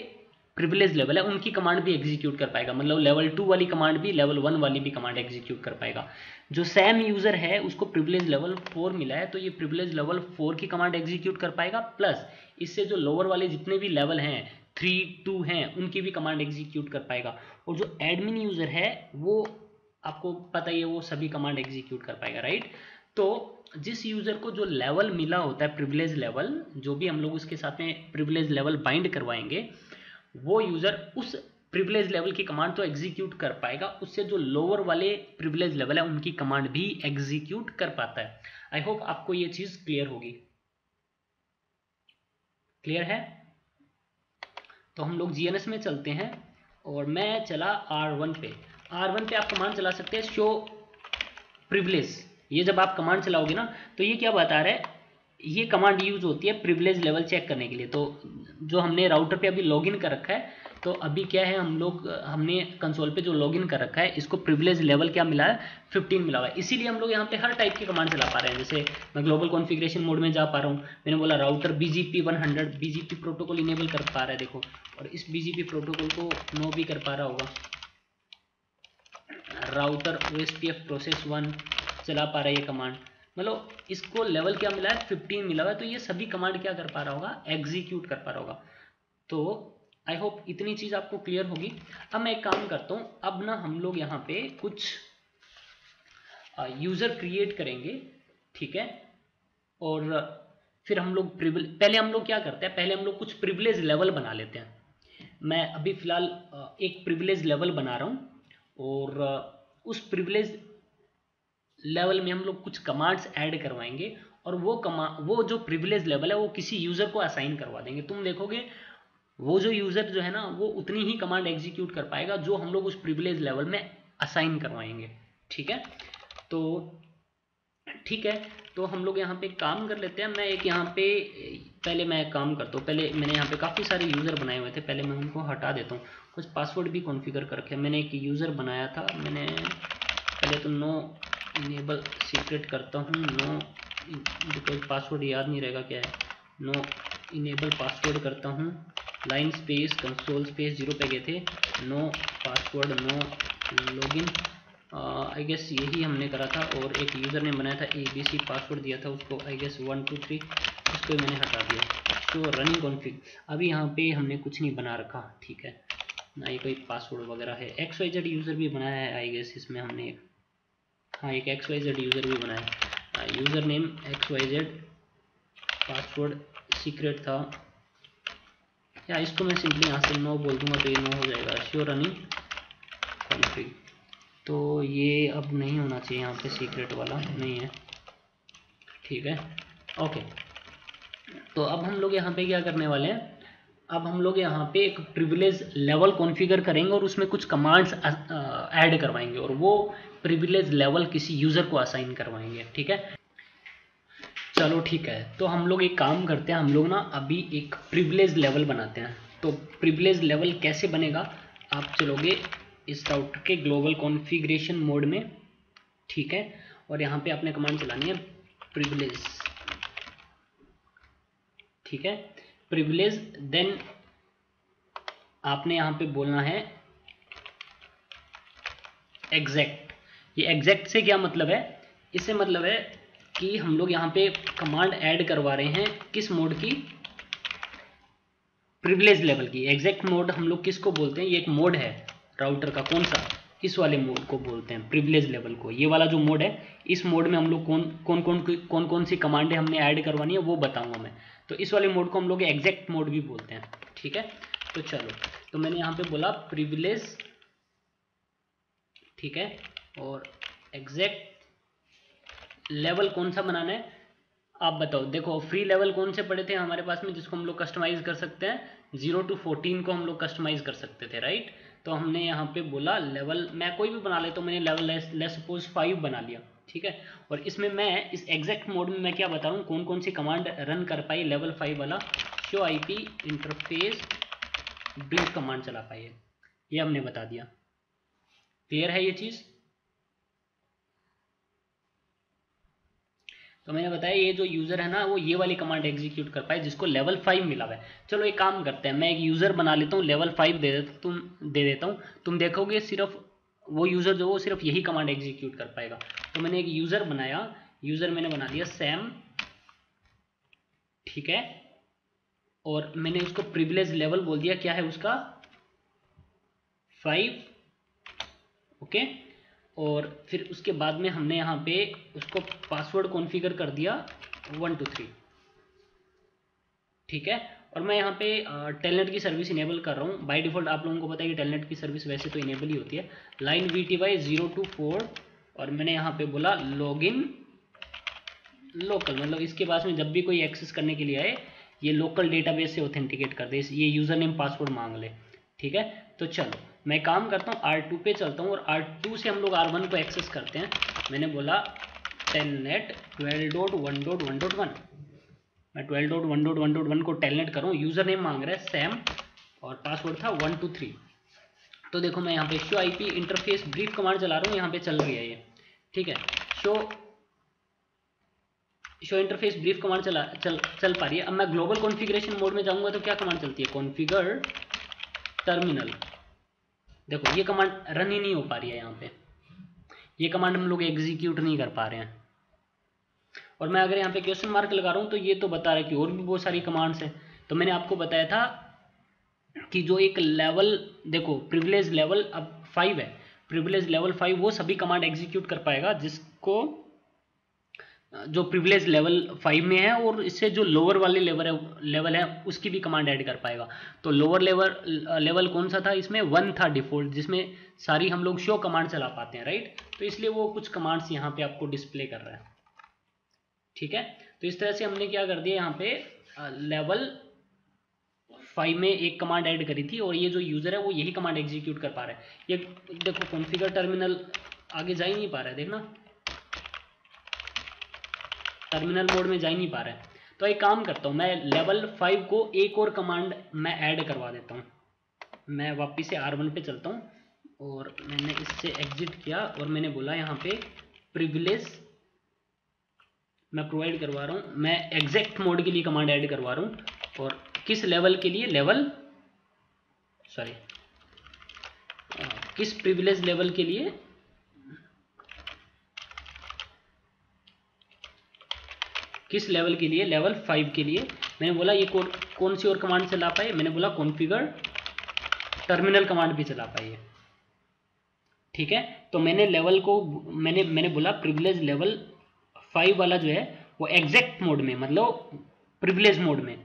प्रिविलेज लेवल है उनकी कमांड भी एग्जीक्यूट कर पाएगा, मतलब लेवल 2 वाली कमांड भी, लेवल 1 वाली भी कमांड एग्जीक्यूट कर पाएगा। जो सैम यूजर है उसको प्रिविलेज लेवल 4 मिला है, तो ये प्रिविलेज लेवल 4 की कमांड एग्जीक्यूट कर पाएगा, प्लस इससे जो लोअर वाले जितने भी लेवल हैं 3, 2 हैं उनकी भी कमांड एग्जीक्यूट कर पाएगा। और जो एडमिन यूजर है वो आपको पता ही है, वो सभी कमांड एग्जीक्यूट कर पाएगा, राइट। तो जिस यूजर को जो लेवल मिला होता है प्रिविलेज लेवल, जो भी हम लोग उसके साथ में प्रिविलेज लेवल बाइंड करवाएंगे, वो यूजर उस प्रिविलेज लेवल की कमांड तो एग्जीक्यूट कर पाएगा, उससे जो लोअर वाले प्रिविलेज लेवल है उनकी कमांड भी एग्जीक्यूट कर पाता है। आई होप आपको ये चीज क्लियर होगी। क्लियर है? तो हम लोग जीएनएस में चलते हैं, और मैं चला R1 पे। R1 पे आप कमांड चला सकते हैं शो प्रिविलेज। ये जब आप कमांड चलाओगे ना, तो ये क्या बता रहा है, ये कमांड यूज होती है प्रिविलेज लेवल चेक करने के लिए। तो जो हमने राउटर पे अभी लॉगिन कर रखा है, तो अभी क्या है, हमने कंसोल पे जो लॉगिन कर रखा है, इसको प्रिविलेज लेवल क्या मिला है, 15 मिला हुआ है। इसीलिए हम लोग यहाँ पे हर टाइप की कमांड चला पा रहे हैं। जैसे मैं ग्लोबल कॉन्फ़िगरेशन मोड में जा पा रहा हूँ, मैंने बोला router BGP 100 BGP protocol enable कर पा रहा है, देखो, और इस BGP प्रोटोकॉल को नो भी कर पा रहा होगा। राउटर OSPF प्रोसेस 1 चला पा रहा है ये कमांड, मतलब इसको लेवल क्या मिला है, 15 मिला हुआ है। तो ये सभी कमांड क्या कर पा रहा होगा, एग्जीक्यूट कर पा रहा होगा। तो आई होप इतनी चीज आपको क्लियर होगी। अब मैं एक काम करता हूँ, अब ना हम लोग यहाँ पे कुछ यूजर क्रिएट करेंगे, ठीक है। और फिर हम लोग पहले हम लोग क्या करते हैं, पहले हम लोग कुछ प्रिविलेज लेवल बना लेते हैं। मैं अभी फिलहाल एक प्रिविलेज लेवल बना रहा हूँ, और उस प्रिविलेज लेवल में हम लोग कुछ कमांड्स ऐड करवाएंगे, और वो जो प्रिविलेज लेवल है वो किसी यूजर को असाइन करवा देंगे। तुम देखोगे वो जो यूजर जो है ना, वो उतनी ही कमांड एग्जीक्यूट कर पाएगा जो हम लोग उस प्रिविलेज लेवल में असाइन करवाएंगे, ठीक है। तो ठीक है, तो हम लोग यहाँ पे काम कर लेते हैं। मैं एक यहाँ पे पहले मैं काम करता हूँ, पहले मैंने यहाँ पे काफ़ी सारे यूज़र बनाए हुए थे, पहले मैं उनको हटा देता हूँ। कुछ पासवर्ड भी कॉन्फ़िगर कर रखे हैं। मैंने एक यूज़र बनाया था, मैंने पहले तो नो इनेबल सीक्रेट करता हूँ, नो, बिकॉज पासवर्ड याद नहीं रहेगा क्या है, नो इनेबल पासवर्ड करता हूँ, लाइन स्पेस कंसोल स्पेस 0 पे गए थे, no password no login, I guess यही हमने करा था। और एक यूज़र ने बनाया था ABC पासवर्ड दिया था उसको, आई गेस 1 2 3, उसको मैंने हटा दिया। तो रनिंग कॉन्फ़िग, अभी यहाँ पे हमने कुछ नहीं बना रखा, ठीक है ना, ये कोई पासवर्ड वगैरह है। XYZ यूज़र भी बनाया है आई गेस इसमें हमने एक, हाँ एक XYZ यूज़र भी बनाया, user name XYZ, password secret था, या इसको मैं सिंपली यहाँ से नो बोल दूंगा तो ये नो हो जाएगा। श्योर रनिंग कॉन्फ़िग, तो ये अब नहीं होना चाहिए, यहाँ पे सीक्रेट वाला नहीं है, ठीक है, ओके। तो अब हम लोग यहाँ पे क्या करने वाले हैं, अब हम लोग यहाँ पे एक प्रिविलेज लेवल कॉन्फ़िगर करेंगे और उसमें कुछ कमांड्स ऐड करवाएंगे, और वो प्रिविलेज लेवल किसी यूज़र को असाइन करवाएंगे, ठीक है। चलो ठीक है, तो हम लोग एक काम करते हैं, हम लोग ना अभी एक प्रिविलेज लेवल बनाते हैं। तो प्रिविलेज लेवल कैसे बनेगा, आप चलोगे इस राउटर के ग्लोबल कॉन्फ़िगरेशन मोड में, ठीक है, और यहाँ पे आपने कमांड चलानी है प्रिविलेज, ठीक है, प्रिविलेज, देन आपने यहाँ पे बोलना है एग्जैक्ट। ये एग्जैक्ट से क्या मतलब है, इससे मतलब है कि हम लोग यहाँ पे कमांड ऐड करवा रहे हैं किस मोड की, प्रिविलेज लेवल की। एग्जैक्ट मोड हम लोग किसको बोलते हैं, ये एक मोड है राउटर का, कौन सा, इस वाले मोड को बोलते हैं प्रिविलेज लेवल को। ये वाला जो मोड है, इस मोड में हम लोग कौन कौन सी कमांडें हमने ऐड करवानी है वो बताऊंगा मैं। तो इस वाले मोड को हम लोग एग्जैक्ट मोड भी बोलते हैं, ठीक है। तो चलो, तो मैंने यहाँ पे बोला प्रिविलेज, ठीक है, और एग्जैक्ट लेवल कौन सा बनाना है आप बताओ। देखो फ्री लेवल कौन से पड़े थे हमारे पास में जिसको हम लोग कस्टमाइज कर सकते हैं, 0 to 14 को हम लोग कस्टमाइज कर सकते थे, राइट। तो हमने यहाँ पे बोला लेवल, मैं कोई भी बना लेता हूँ, मैंने लेवल लेस सपोज 5 बना लिया, ठीक है। और इसमें मैं इस एग्जैक्ट मोड में मैं क्या बता रहा हूँ, कौन कौन सी कमांड रन कर पाई लेवल 5 वाला, show IP interface brief command चला पाई है, ये हमने बता दिया। क्लियर है ये चीज़। तो मैंने बताया ये जो यूज़र है ना वो ये वाली कमांड एग्जीक्यूट कर पाए जिसको लेवल 5 मिला हुआ है। चलो एक काम करते हैं, मैं एक यूज़र बना लेता हूँ, लेवल 5 दे देता हूँ, तुम देखोगे सिर्फ वो यूज़र जो वो सिर्फ यही कमांड एग्जीक्यूट कर पाएगा। तो मैंने एक यूज़र बनाया, यूज़र मैंने बना दिया सैम, ठीक है, और मैंने उसको प्रिविलेज लेवल बोल दिया, क्या है उसका 5, ओके। और फिर उसके बाद में हमने यहाँ पे उसको पासवर्ड कॉन्फ़िगर कर दिया 1 to 3, ठीक है। और मैं यहाँ पे टेलनेट की सर्विस इनेबल कर रहा हूँ। बाय डिफ़ॉल्ट आप लोगों को पता है कि टेलनेट की सर्विस वैसे तो इनेबल ही होती है। लाइन VTY 0 to 4, और मैंने यहाँ पे बोला लॉगिन लोकल, मतलब इसके पास में जब भी कोई एक्सेस करने के लिए आए ये लोकल डेटाबेस से ऑथेंटिकेट कर दे, ये यूज़र नेम पासवर्ड मांग ले, ठीक है। तो चलो मैं काम करता हूँ R2 पे चलता हूँ, और R2 से हम लोग R1 को एक्सेस करते हैं। मैंने बोला टेलनेट 12.1.1.1, मैं 12.1.1.1 को टेलनेट करूँ, यूज़र नेम मांग रहा है सैम और पासवर्ड था 1 to 3। तो देखो मैं यहाँ पे show IP interface brief command चला रहा हूँ, यहाँ पे चल रही है ये, ठीक है। शो इंटरफेस ब्रीफ कमांड चल पा रही है। अब मैं ग्लोबल कॉन्फ़िगरेशन मोड में जाऊँगा तो क्या कमांड चलती है, कॉन्फ़िगर टर्मिनल। देखो ये कमांड रन ही नहीं हो पा रही है, यहाँ पे ये कमांड हम लोग एग्जीक्यूट नहीं कर पा रहे हैं। और मैं अगर यहाँ पे क्वेश्चन मार्क लगा रहा हूँ तो ये तो बता रहा है कि और भी बहुत सारी कमांड्स हैं। तो मैंने आपको बताया था कि जो एक लेवल, देखो प्रिविलेज लेवल अब 5 है, प्रिविलेज लेवल 5 वो सभी कमांड एग्जीक्यूट कर पाएगा जिसको जो प्रिविलेज लेवल 5 में है, और इससे जो लोअर वाले लेवल है उसकी भी कमांड ऐड कर पाएगा। तो लोअर लेवल कौन सा था, इसमें 1 था डिफॉल्ट, जिसमें सारी हम लोग शो कमांड चला पाते हैं, राइट। तो इसलिए वो कुछ कमांड्स यहाँ पे आपको डिस्प्ले कर रहा है, ठीक है। तो इस तरह से हमने क्या कर दिया, यहाँ पे लेवल 5 में एक कमांड ऐड करी थी, और ये जो यूज़र है वो यही कमांड एग्जीक्यूट कर पा रहा है। ये देखो कॉन्फ़िगर टर्मिनल आगे जा ही नहीं पा रहा है, देखना टर्मिनल मोड में जा ही नहीं पा रहा है। तो एक काम करता हूँ, मैं लेवल 5 को एक और कमांड मैं ऐड करवा देता हूँ। मैं वापस से R1 पे चलता हूँ, और मैंने इससे एग्जिट किया, और मैंने बोला यहाँ पे प्रिविलेज मैं प्रोवाइड करवा रहा हूँ, मैं एग्जैक्ट मोड के लिए कमांड ऐड करवा रहा हूँ। और किस लेवल के लिए, किस प्रिविलेज लेवल के लिए, किस लेवल के लिए, लेवल 5 के लिए। मैंने बोला ये कौन सी और कमांड चला पाए, मैंने बोला कॉन्फ़िगर टर्मिनल कमांड भी चला पाई है, ठीक है। तो मैंने लेवल को मैंने बोला प्रिविलेज लेवल 5 वाला जो है वो एग्जैक्ट मोड में, मतलब प्रिविलेज मोड में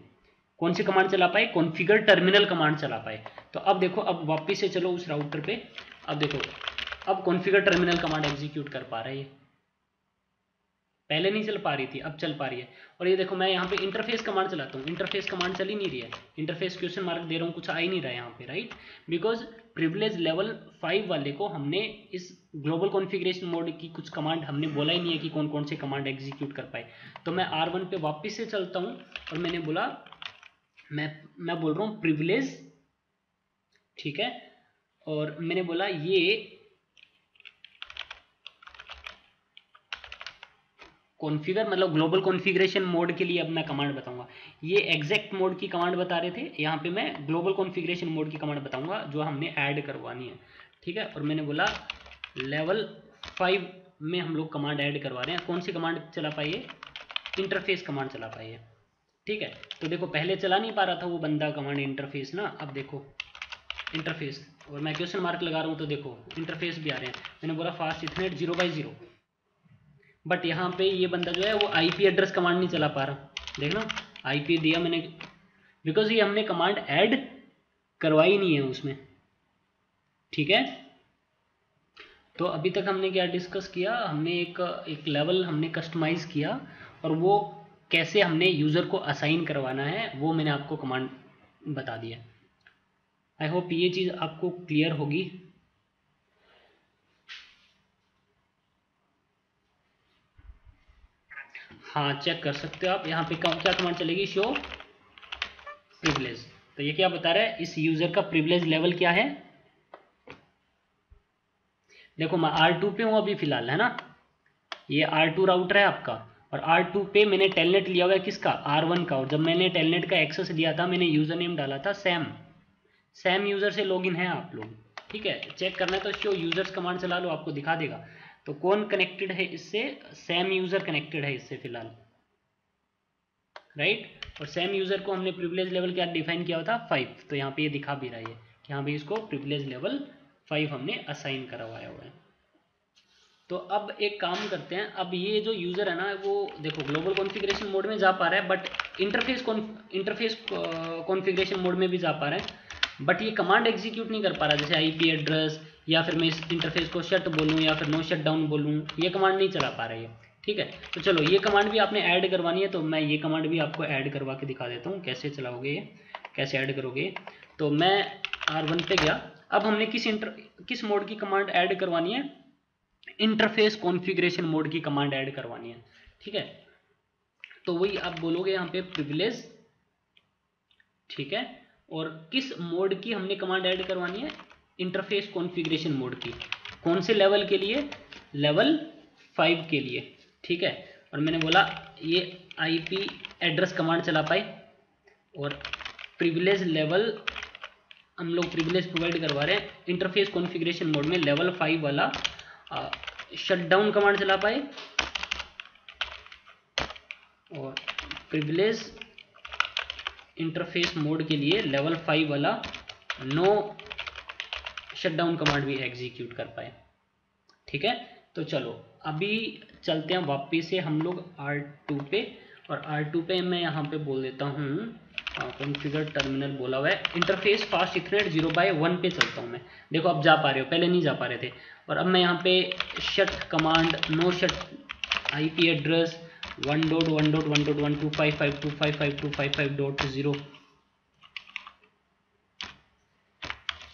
कौन सी कमांड चला पाए, कॉन्फ़िगर टर्मिनल कमांड चला पाए। तो अब देखो, अब वापस से चलो उस राउटर पे, अब देखो अब कॉन्फ़िगर टर्मिनल कमांड एग्जीक्यूट कर पा रहा है, पहले नहीं चल पा रही थी, अब चल पा रही है। और ये देखो मैं यहाँ पे इंटरफेस कमांड चलाता हूँ, इंटरफेस कमांड चल ही नहीं रही है, इंटरफेस क्वेश्चन मार्क दे रहा हूँ, कुछ आ ही नहीं रहा है यहाँ पे, राइट। बिकॉज प्रिविलेज लेवल 5 वाले को हमने इस ग्लोबल कॉन्फ़िगरेशन मोड की कुछ कमांड हमने बोला ही नहीं है कि कौन कौन से कमांड एग्जीक्यूट कर पाए। तो मैं R1 पे वापस से चलता हूँ, और मैंने बोला मैं बोल रहा हूँ प्रिविलेज, ठीक है। और मैंने बोला ये कॉन्फ़िगर, मतलब ग्लोबल कॉन्फ़िगरेशन मोड के लिए अब मैं कमांड बताऊंगा। ये एग्जैक्ट मोड की कमांड बता रहे थे, यहाँ पे मैं ग्लोबल कॉन्फ़िगरेशन मोड की कमांड बताऊंगा जो हमने ऐड करवानी है, ठीक है। और मैंने बोला लेवल 5 में हम लोग कमांड ऐड करवा रहे हैं, कौन सी कमांड चला पाइए, इंटरफेस कमांड चला पाइए, ठीक है। तो देखो पहले चला नहीं पा रहा था वो बंदा कमांड इंटरफेस ना, अब देखो इंटरफेस, और मैं क्वेश्चन मार्क लगा रहा हूँ तो देखो इंटरफेस भी आ रहे हैं। मैंने बोला फास्ट इथरनेट 0/0, बट यहाँ पे ये बंदा जो है वो आईपी एड्रेस कमांड नहीं चला पा रहा। देखना आईपी दिया मैंने, बिकॉज ये हमने कमांड ऐड करवाई नहीं है उसमें। ठीक है, तो अभी तक हमने क्या डिस्कस किया, हमने एक लेवल हमने कस्टमाइज किया, और वो कैसे हमने यूज़र को असाइन करवाना है वो मैंने आपको कमांड बता दिया। आई होप ये चीज़ आपको क्लियर होगी। हाँ चेक कर सकते हो आप, यहाँ पे क्या कमांड चलेगी, शो प्रिविलेज। तो ये क्या बता रहा है, इस यूज़र का प्रिविलेज लेवल क्या है। देखो मैं R2 पे हूँ अभी फिलहाल, है ना, ये R2 राउटर है आपका, और R2 पे मैंने टेलनेट लिया हुआ है किसका, R1 का, और जब मैंने टेलनेट का एक्सेस लिया था मैंने यूज़र नेम डाला था सैम यूज़र से लॉगिन है आप लोग। ठीक है, चेक करना है तो शो यूज़र्स कमांड चला लो, आपको दिखा देगा। तो कौन कनेक्टेड है इससे, सैम यूज़र कनेक्टेड है इससे फिलहाल, राइट। और सैम यूज़र को हमने प्रिविलेज लेवल क्या डिफाइन किया था, 5। तो यहाँ पे ये दिखा भी रहा है कि हाँ भाई इसको प्रिविलेज लेवल 5 हमने असाइन करवाया हुआ है। तो अब एक काम करते हैं, अब ये जो यूज़र है ना वो देखो ग्लोबल कॉन्फ़िगरेशन मोड में जा पा रहा है, बट इंटरफेस कॉन्फ़िगरेशन मोड में भी जा पा रहा है, बट ये कमांड एग्जीक्यूट नहीं कर पा रहा, जैसे आईपी एड्रेस, या फिर मैं इस इंटरफेस को शट बोलूँ या फिर नो शट डाउन बोलूँ, ये कमांड नहीं चला पा रहा है। ठीक है, तो चलो ये कमांड भी आपने ऐड करवानी है, तो मैं ये कमांड भी आपको ऐड करवा के दिखा देता हूँ कैसे चलाओगे, ये कैसे ऐड करोगे। तो मैं R1 पे गया, अब हमने किस मोड की कमांड ऐड करवानी है, इंटरफेस कॉन्फ़िगरेशन मोड की कमांड ऐड करवानी है। ठीक है, तो वही आप बोलोगे यहाँ पे प्रिविलेज। ठीक है, और किस मोड की हमने कमांड ऐड करवानी है, इंटरफेस कॉन्फ़िगरेशन मोड की। कौन से लेवल के लिए, लेवल 5 के लिए। ठीक है, और मैंने बोला ये आईपी एड्रेस कमांड चला पाए, और प्रिविलेज लेवल हम लोग प्रिविलेज प्रोवाइड करवा रहे हैं इंटरफेस कॉन्फ़िगरेशन मोड में, लेवल 5 वाला शटडाउन कमांड चला पाए, और प्रिविलेज इंटरफेस मोड के लिए लेवल 5 वाला नो शटडाउन कमांड भी एग्जीक्यूट कर पाए। ठीक है, तो चलो अभी चलते हैं वापस से हम लोग R2 पे, और R2 पे मैं यहाँ पे बोल देता हूँ कॉन्फ़िगर टर्मिनल बोला हुआ है, इंटरफेस फास्ट इथरनेट 0/1 पे चलता हूँ मैं। देखो अब जा पा रहे हो, पहले नहीं जा पा रहे थे। और अब मैं यहाँ पे shut command, no shut, IP address 1.1.1.1255255.255.0,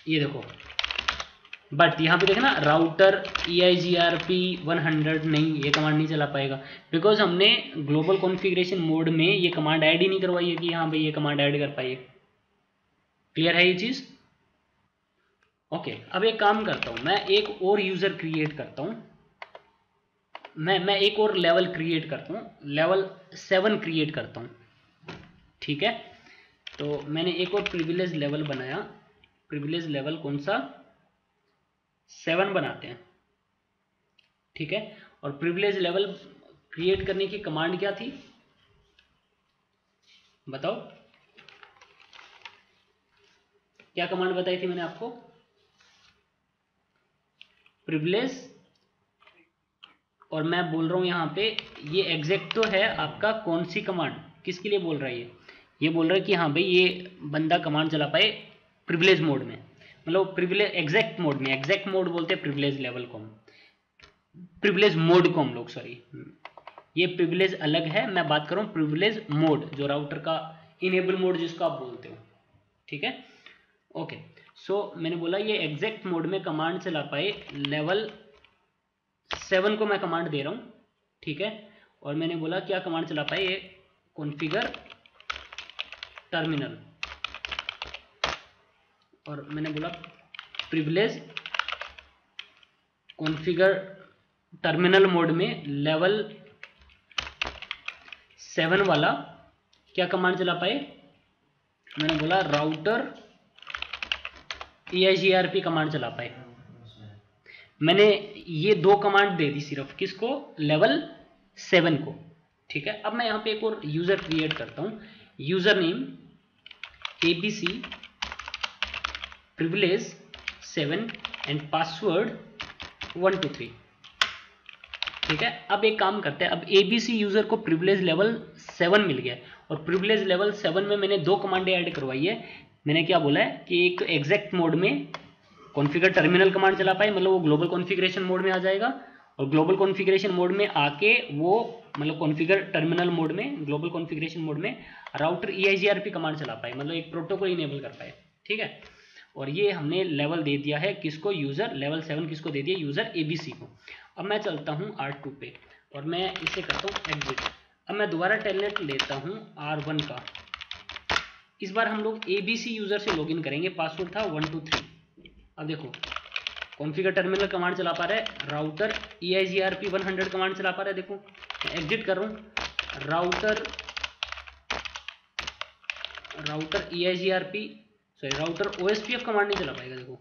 ये देखो, बट यहाँ पे देखना राउटर EIGRP 100 नहीं, ये कमांड नहीं चला पाएगा, बिकॉज हमने ग्लोबल कॉन्फ़िगरेशन मोड में ये कमांड ऐड ही नहीं करवाई है कि हाँ भाई ये कमांड ऐड कर पाइए। क्लियर है ये चीज़। ओके, अब एक काम करता हूँ, मैं एक और यूज़र क्रिएट करता हूँ, मैं एक और लेवल क्रिएट करता हूँ, लेवल 7 क्रिएट करता हूँ। ठीक है, तो मैंने एक और प्रिविलेज लेवल बनाया, प्रिविलेज लेवल कौन सा, 7 बनाते हैं। ठीक है, और प्रिविलेज लेवल क्रिएट करने की कमांड क्या थी, बताओ क्या कमांड बताई थी मैंने आपको, प्रिविलेज, और मैं बोल रहा हूँ यहाँ पे ये एग्जैक्ट तो है आपका, कौन सी कमांड किसके लिए बोल रहा है ये बोल रहा है कि हाँ भाई ये बंदा कमांड चला पाए प्रिविलेज मोड में, मतलब प्रिविलेज एग्जैक्ट मोड में, एग्जैक्ट मोड बोलते हैं प्रिविलेज लेवल को, प्रिविलेज मोड को हम लोग, सॉरी ये प्रिविलेज अलग है, मैं बात कर रहा हूँ प्रिविलेज मोड, जो राउटर का इनेबल मोड जिसको आप बोलते हो। ठीक है, ओके, सो मैंने बोला ये एग्जैक्ट मोड में कमांड चला पाए, लेवल 7 को मैं कमांड दे रहा हूँ। ठीक है, और मैंने बोला क्या कमांड चला पाए, ये कॉन्फ़िगर टर्मिनल, और मैंने बोला प्रिविलेज कॉन्फ़िगर टर्मिनल मोड में लेवल 7 वाला क्या कमांड चला पाए, मैंने बोला राउटर EIGRP कमांड चला पाए। मैंने ये 2 कमांड दे दी सिर्फ, किसको, लेवल 7 को। ठीक है, अब मैं यहाँ पे एक और यूज़र क्रिएट करता हूँ, user name ABC privilege 7 and password 1 2 3। ठीक है, अब एक काम करते हैं, अब ABC यूजर को प्रिविलेज लेवल 7 मिल गया और प्रिविलेज लेवल 7 में मैंने 2 कमांडें ऐड करवाई है। मैंने क्या बोला है कि एक एग्जैक्ट मोड में कॉन्फ़िगर टर्मिनल कमांड चला पाए, मतलब वो ग्लोबल कॉन्फ़िगरेशन मोड में आ जाएगा, और ग्लोबल कॉन्फ़िगरेशन मोड में आके वो मतलब कॉन्फ़िगर टर्मिनल मोड में, ग्लोबल कॉन्फ़िगरेशन मोड में राउटर EIGRP कमांड चला पाए, मतलब एक प्रोटोकॉल इनेबल कर पाए। ठीक है, और ये हमने लेवल दे दिया है किसको, यूज़र लेवल 7 किसको दे दिया, यूज़र ABC को। अब मैं चलता हूँ R2 पे और मैं इसे करता हूँ एग्जिट। अब मैं दोबारा टेलनेट लेता हूँ R1 का। इस बार हम लोग ABC यूज़र से लॉगिन करेंगे, पासवर्ड था 1 2 3। अब देखो कॉन्फ़िगर टर्मिनल कमांड चला पा रहा है, राउटर EIGRP 100 कमांड चला पा रहा है। देखो मैं एग्जिट कर रहा हूँ, router EIGRP sorry router OSPF command नहीं चला पाएगा। देखो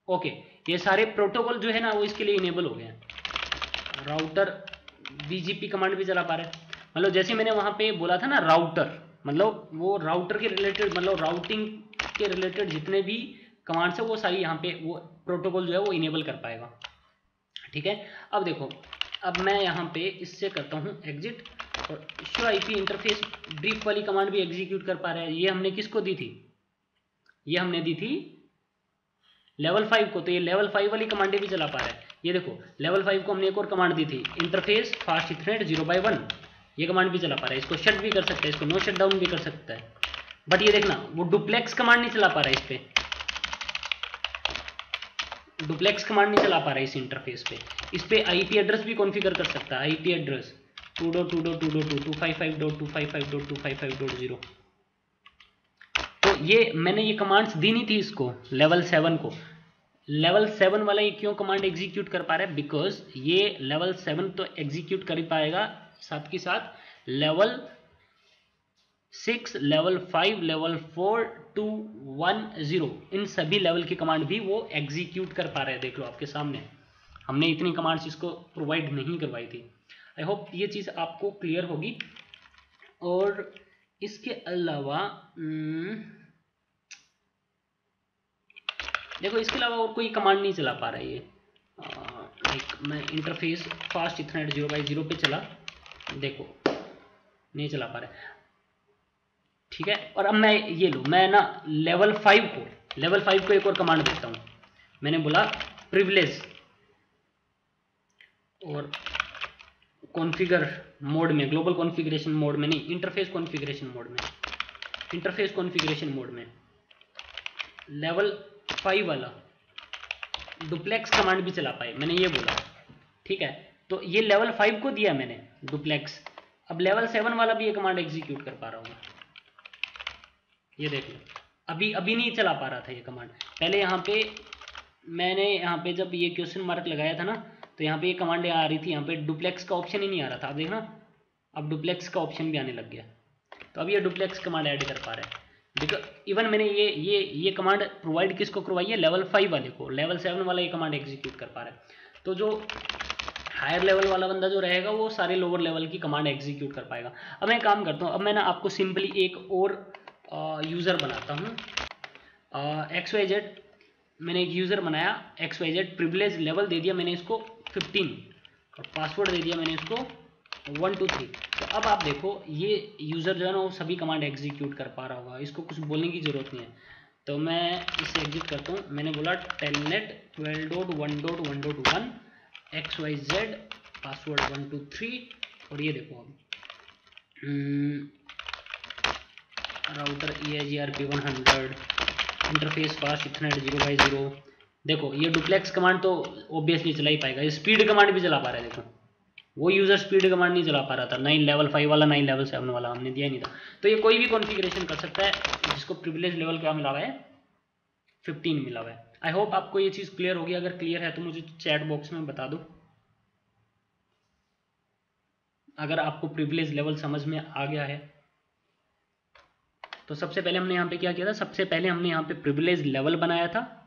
ओके, ये सारे प्रोटोकॉल जो है ना वो इसके लिए इनेबल हो गए हैं। राउटर BGP कमांड भी चला पा रहा है, मतलब जैसे मैंने वहाँ पे बोला था ना राउटर, मतलब वो राउटर के रिलेटेड, मतलब राउटिंग के रिलेटेड जितने भी कमांड्स है वो सारी यहाँ पे वो प्रोटोकॉल जो है वो इनेबल कर पाएगा। ठीक है, अब देखो अब मैं यहाँ पे इससे करता हूँ एग्जिट और शो IP इंटरफेस ब्रीफ वाली कमांड भी एग्जीक्यूट कर पा रहा है। ये हमने किसको दी थी, ये हमने दी थी लेवल 5 को, तो ये लेवल 5 वाली कमांडें भी चला पा रहा है। ये देखो लेवल 5 को हमने एक और कमांड दी थी, इंटरफेस फास्ट इथरनेट 0/1, ये कमांड भी चला पा रहा है। इसको शट भी कर सकता है, इसको नो शट डाउन भी कर सकता है। बट ये देखना वो डुप्लेक्स कमांड नहीं चला पा रहा है, इस पे डुप्लेक्स कमांड नहीं चला पा रहा है इस इंटरफेस पे। इस पे IP एड्रेस भी कॉन्फ़िगर कर सकता है, IP एड्रेस 2.2.2.2.255.255.255.0। तो ये मैंने ये कमांड्स दी नहीं थी इसको लेवल 7 को। लेवल 7 वाला ये क्यों कमांड एग्जीक्यूट कर पा रहा है, बिकॉज ये लेवल 7 तो एग्जीक्यूट कर ही पाएगा, साथ के साथ लेवल 6, लेवल 5, लेवल 4, 2, 1, 0 इन सभी लेवल की कमांड भी वो एग्जीक्यूट कर पा रहे हैं। देख लो आपके सामने, हमने इतनी कमांड्स इसको प्रोवाइड नहीं करवाई थी। आई होप ये चीज़ आपको क्लियर होगी। और इसके अलावा देखो इसके अलावा और कोई कमांड नहीं चला पा रहा है ये। लाइक मैं इंटरफेस फास्ट इथरनेट 0/0 पे चला, देखो नहीं चला पा रहा है। ठीक है, और अब मैं ये लो मैं ना लेवल 5 को एक और कमांड देता हूँ। मैंने बोला प्रिविलेज और कॉन्फ़िगर मोड में, ग्लोबल कॉन्फ़िगरेशन मोड में नहीं, इंटरफेस कॉन्फ़िगरेशन मोड में लेवल 5 वाला डुप्लेक्स कमांड भी चला पाए, मैंने ये बोला। ठीक है, तो ये लेवल 5 को दिया मैंने डुप्लेक्स। अब लेवल 7 वाला भी ये कमांड एग्जीक्यूट कर पा रहा हूँ। ये देख लो अभी नहीं चला पा रहा था ये कमांड। पहले मैंने यहाँ पे जब ये क्वेश्चन मार्क लगाया था ना, तो यहाँ पे ये कमांड आ रही थी, यहाँ पे डुप्लेक्स का ऑप्शन ही नहीं आ रहा था। अब देखना अब डुप्लेक्स का ऑप्शन भी आने लग गया, तो अब ये डुप्लेक्स कमांड ऐड कर पा रहा है। देखो इवन मैंने ये कमांड प्रोवाइड किसको करवाई है, लेवल 5 वाले को। लेवल 7 वाला ये कमांड एग्जीक्यूट कर पा रहा है। तो जो हायर लेवल वाला बंदा जो रहेगा वो सारे लोअर लेवल की कमांड एग्जीक्यूट कर पाएगा। अब मैं काम करता हूँ, अब मैं ना आपको सिंपली एक और यूज़र बनाता हूँ। XYZ मैंने एक यूज़र बनाया, XYZ प्रिविलेज लेवल दे दिया मैंने इसको 15 और पासवर्ड दे दिया मैंने इसको 1 2 3। तो अब आप देखो ये यूज़र जो है ना वो सभी कमांड एग्जीक्यूट कर पा रहा होगा, इसको कुछ बोलने की ज़रूरत नहीं है। तो मैं इसे एग्जिट करता हूँ। मैंने बोला टेलनेट 12.1.1.1 XYZ पासवर्ड 1 2 3 और ये देखो अब router EIGRP 100 interface fast Ethernet 0/0। देखो ये डुप्लेक्स कमांड तो ऑब्वियसली चला ही पाएगा, ये स्पीड कमांड भी चला पा रहा है। देखो वो यूज़र स्पीड कमांड नहीं चला पा रहा था, 9 लेवल 5 वाला 9 लेवल 7 वाला हमने दिया नहीं था। तो ये कोई भी कॉन्फ़िगरेशन कर सकता है, जिसको प्रिविलेज लेवल क्या मिला हुआ है 15 मिला हुआ है। आई होप आपको ये चीज़ क्लियर होगी। अगर क्लियर है तो मुझे चैट बॉक्स में बता दो अगर आपको प्रिविलेज लेवल समझ में आ गया है। तो सबसे पहले हमने यहाँ पे क्या किया था, सबसे पहले हमने यहाँ पे प्रिविलेज लेवल बनाया था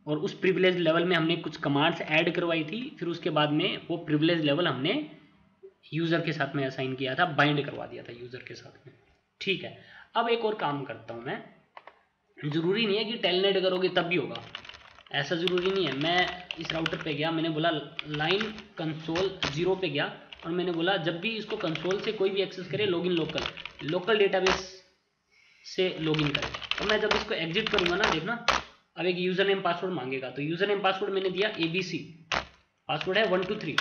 और उस प्रिविलेज लेवल में हमने कुछ कमांड्स ऐड करवाई थी। फिर उसके बाद में वो प्रिविलेज लेवल हमने यूज़र के साथ में असाइन किया था, बाइंड करवा दिया था यूज़र के साथ में। ठीक है, अब एक और काम करता हूँ मैं, जरूरी नहीं है कि टेलनेट करोगे तब भी होगा, ऐसा जरूरी नहीं है। मैं इस राउटर पे गया, मैंने बोला लाइन कंसोल 0 पे गया और मैंने बोला जब भी इसको कंसोल से कोई भी एक्सेस करे लॉगिन लोकल डेटाबेस से लॉगिन करे। और मैं जब इसको एग्जिट करूंगा ना, देखना अब एक यूजर नेम पासवर्ड मांगेगा, तो यूजर नेम पासवर्ड मैंने दिया ABC, पासवर्ड है 1 2 3।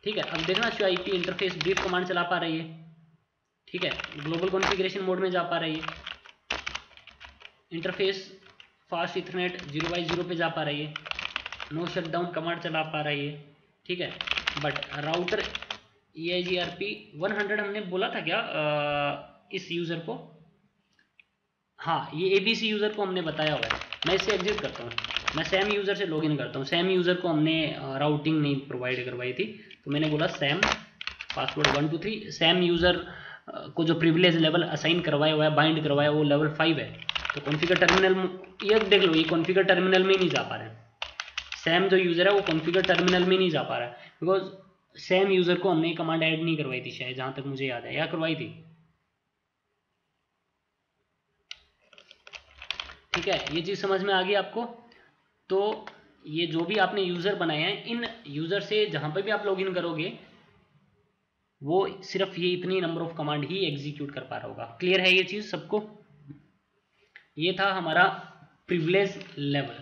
ठीक है, अब देखना show IP interface brief command चला पा रही है। ठीक है, ग्लोबल कॉन्फ़िगरेशन मोड में जा पा रही है, इंटरफेस फास्ट इथरनेट 0x0 पे जा पा रही है, नो शटडाउन कमांड चला पा रही है। ठीक है, बट राउटर EIGRP 100 हमने बोला था क्या इस यूज़र को? हाँ, ये ABC यूज़र को हमने बताया हुआ है। मैं इससे एग्जिट करता हूँ, मैं सैम यूज़र से लॉगिन करता हूँ। सैम यूज़र को हमने राउटिंग नहीं प्रोवाइड करवाई थी, तो मैंने बोला सैम पासवर्ड 1 2 3। सैम यूज़र को जो प्रिविलेज लेवल असाइन करवाया हुआ है, बाइंड करवाया वो लेवल 5 है। तो कॉन्फ़िगर टर्मिनल, ये देख लो, ये कॉन्फ़िगर टर्मिनल में नहीं जा पा रहे हैं। सैम जो यूज़र है वो कॉन्फ़िगर टर्मिनल में नहीं जा पा रहा है, बिकॉज सैम यूज़र को हमने कमांड ऐड नहीं करवाई थी शायद, जहाँ तक मुझे याद है, या करवाई थी। ठीक है, ये चीज़ समझ में आ गई आपको? तो ये जो भी आपने यूज़र बनाए हैं, इन यूज़र से जहाँ पर भी आप लॉगिन करोगे वो सिर्फ ये इतनी number of command he execute कर पा रहा होगा। क्लियर है ये चीज़ सबको? ये था हमारा प्रिविलेज लेवल।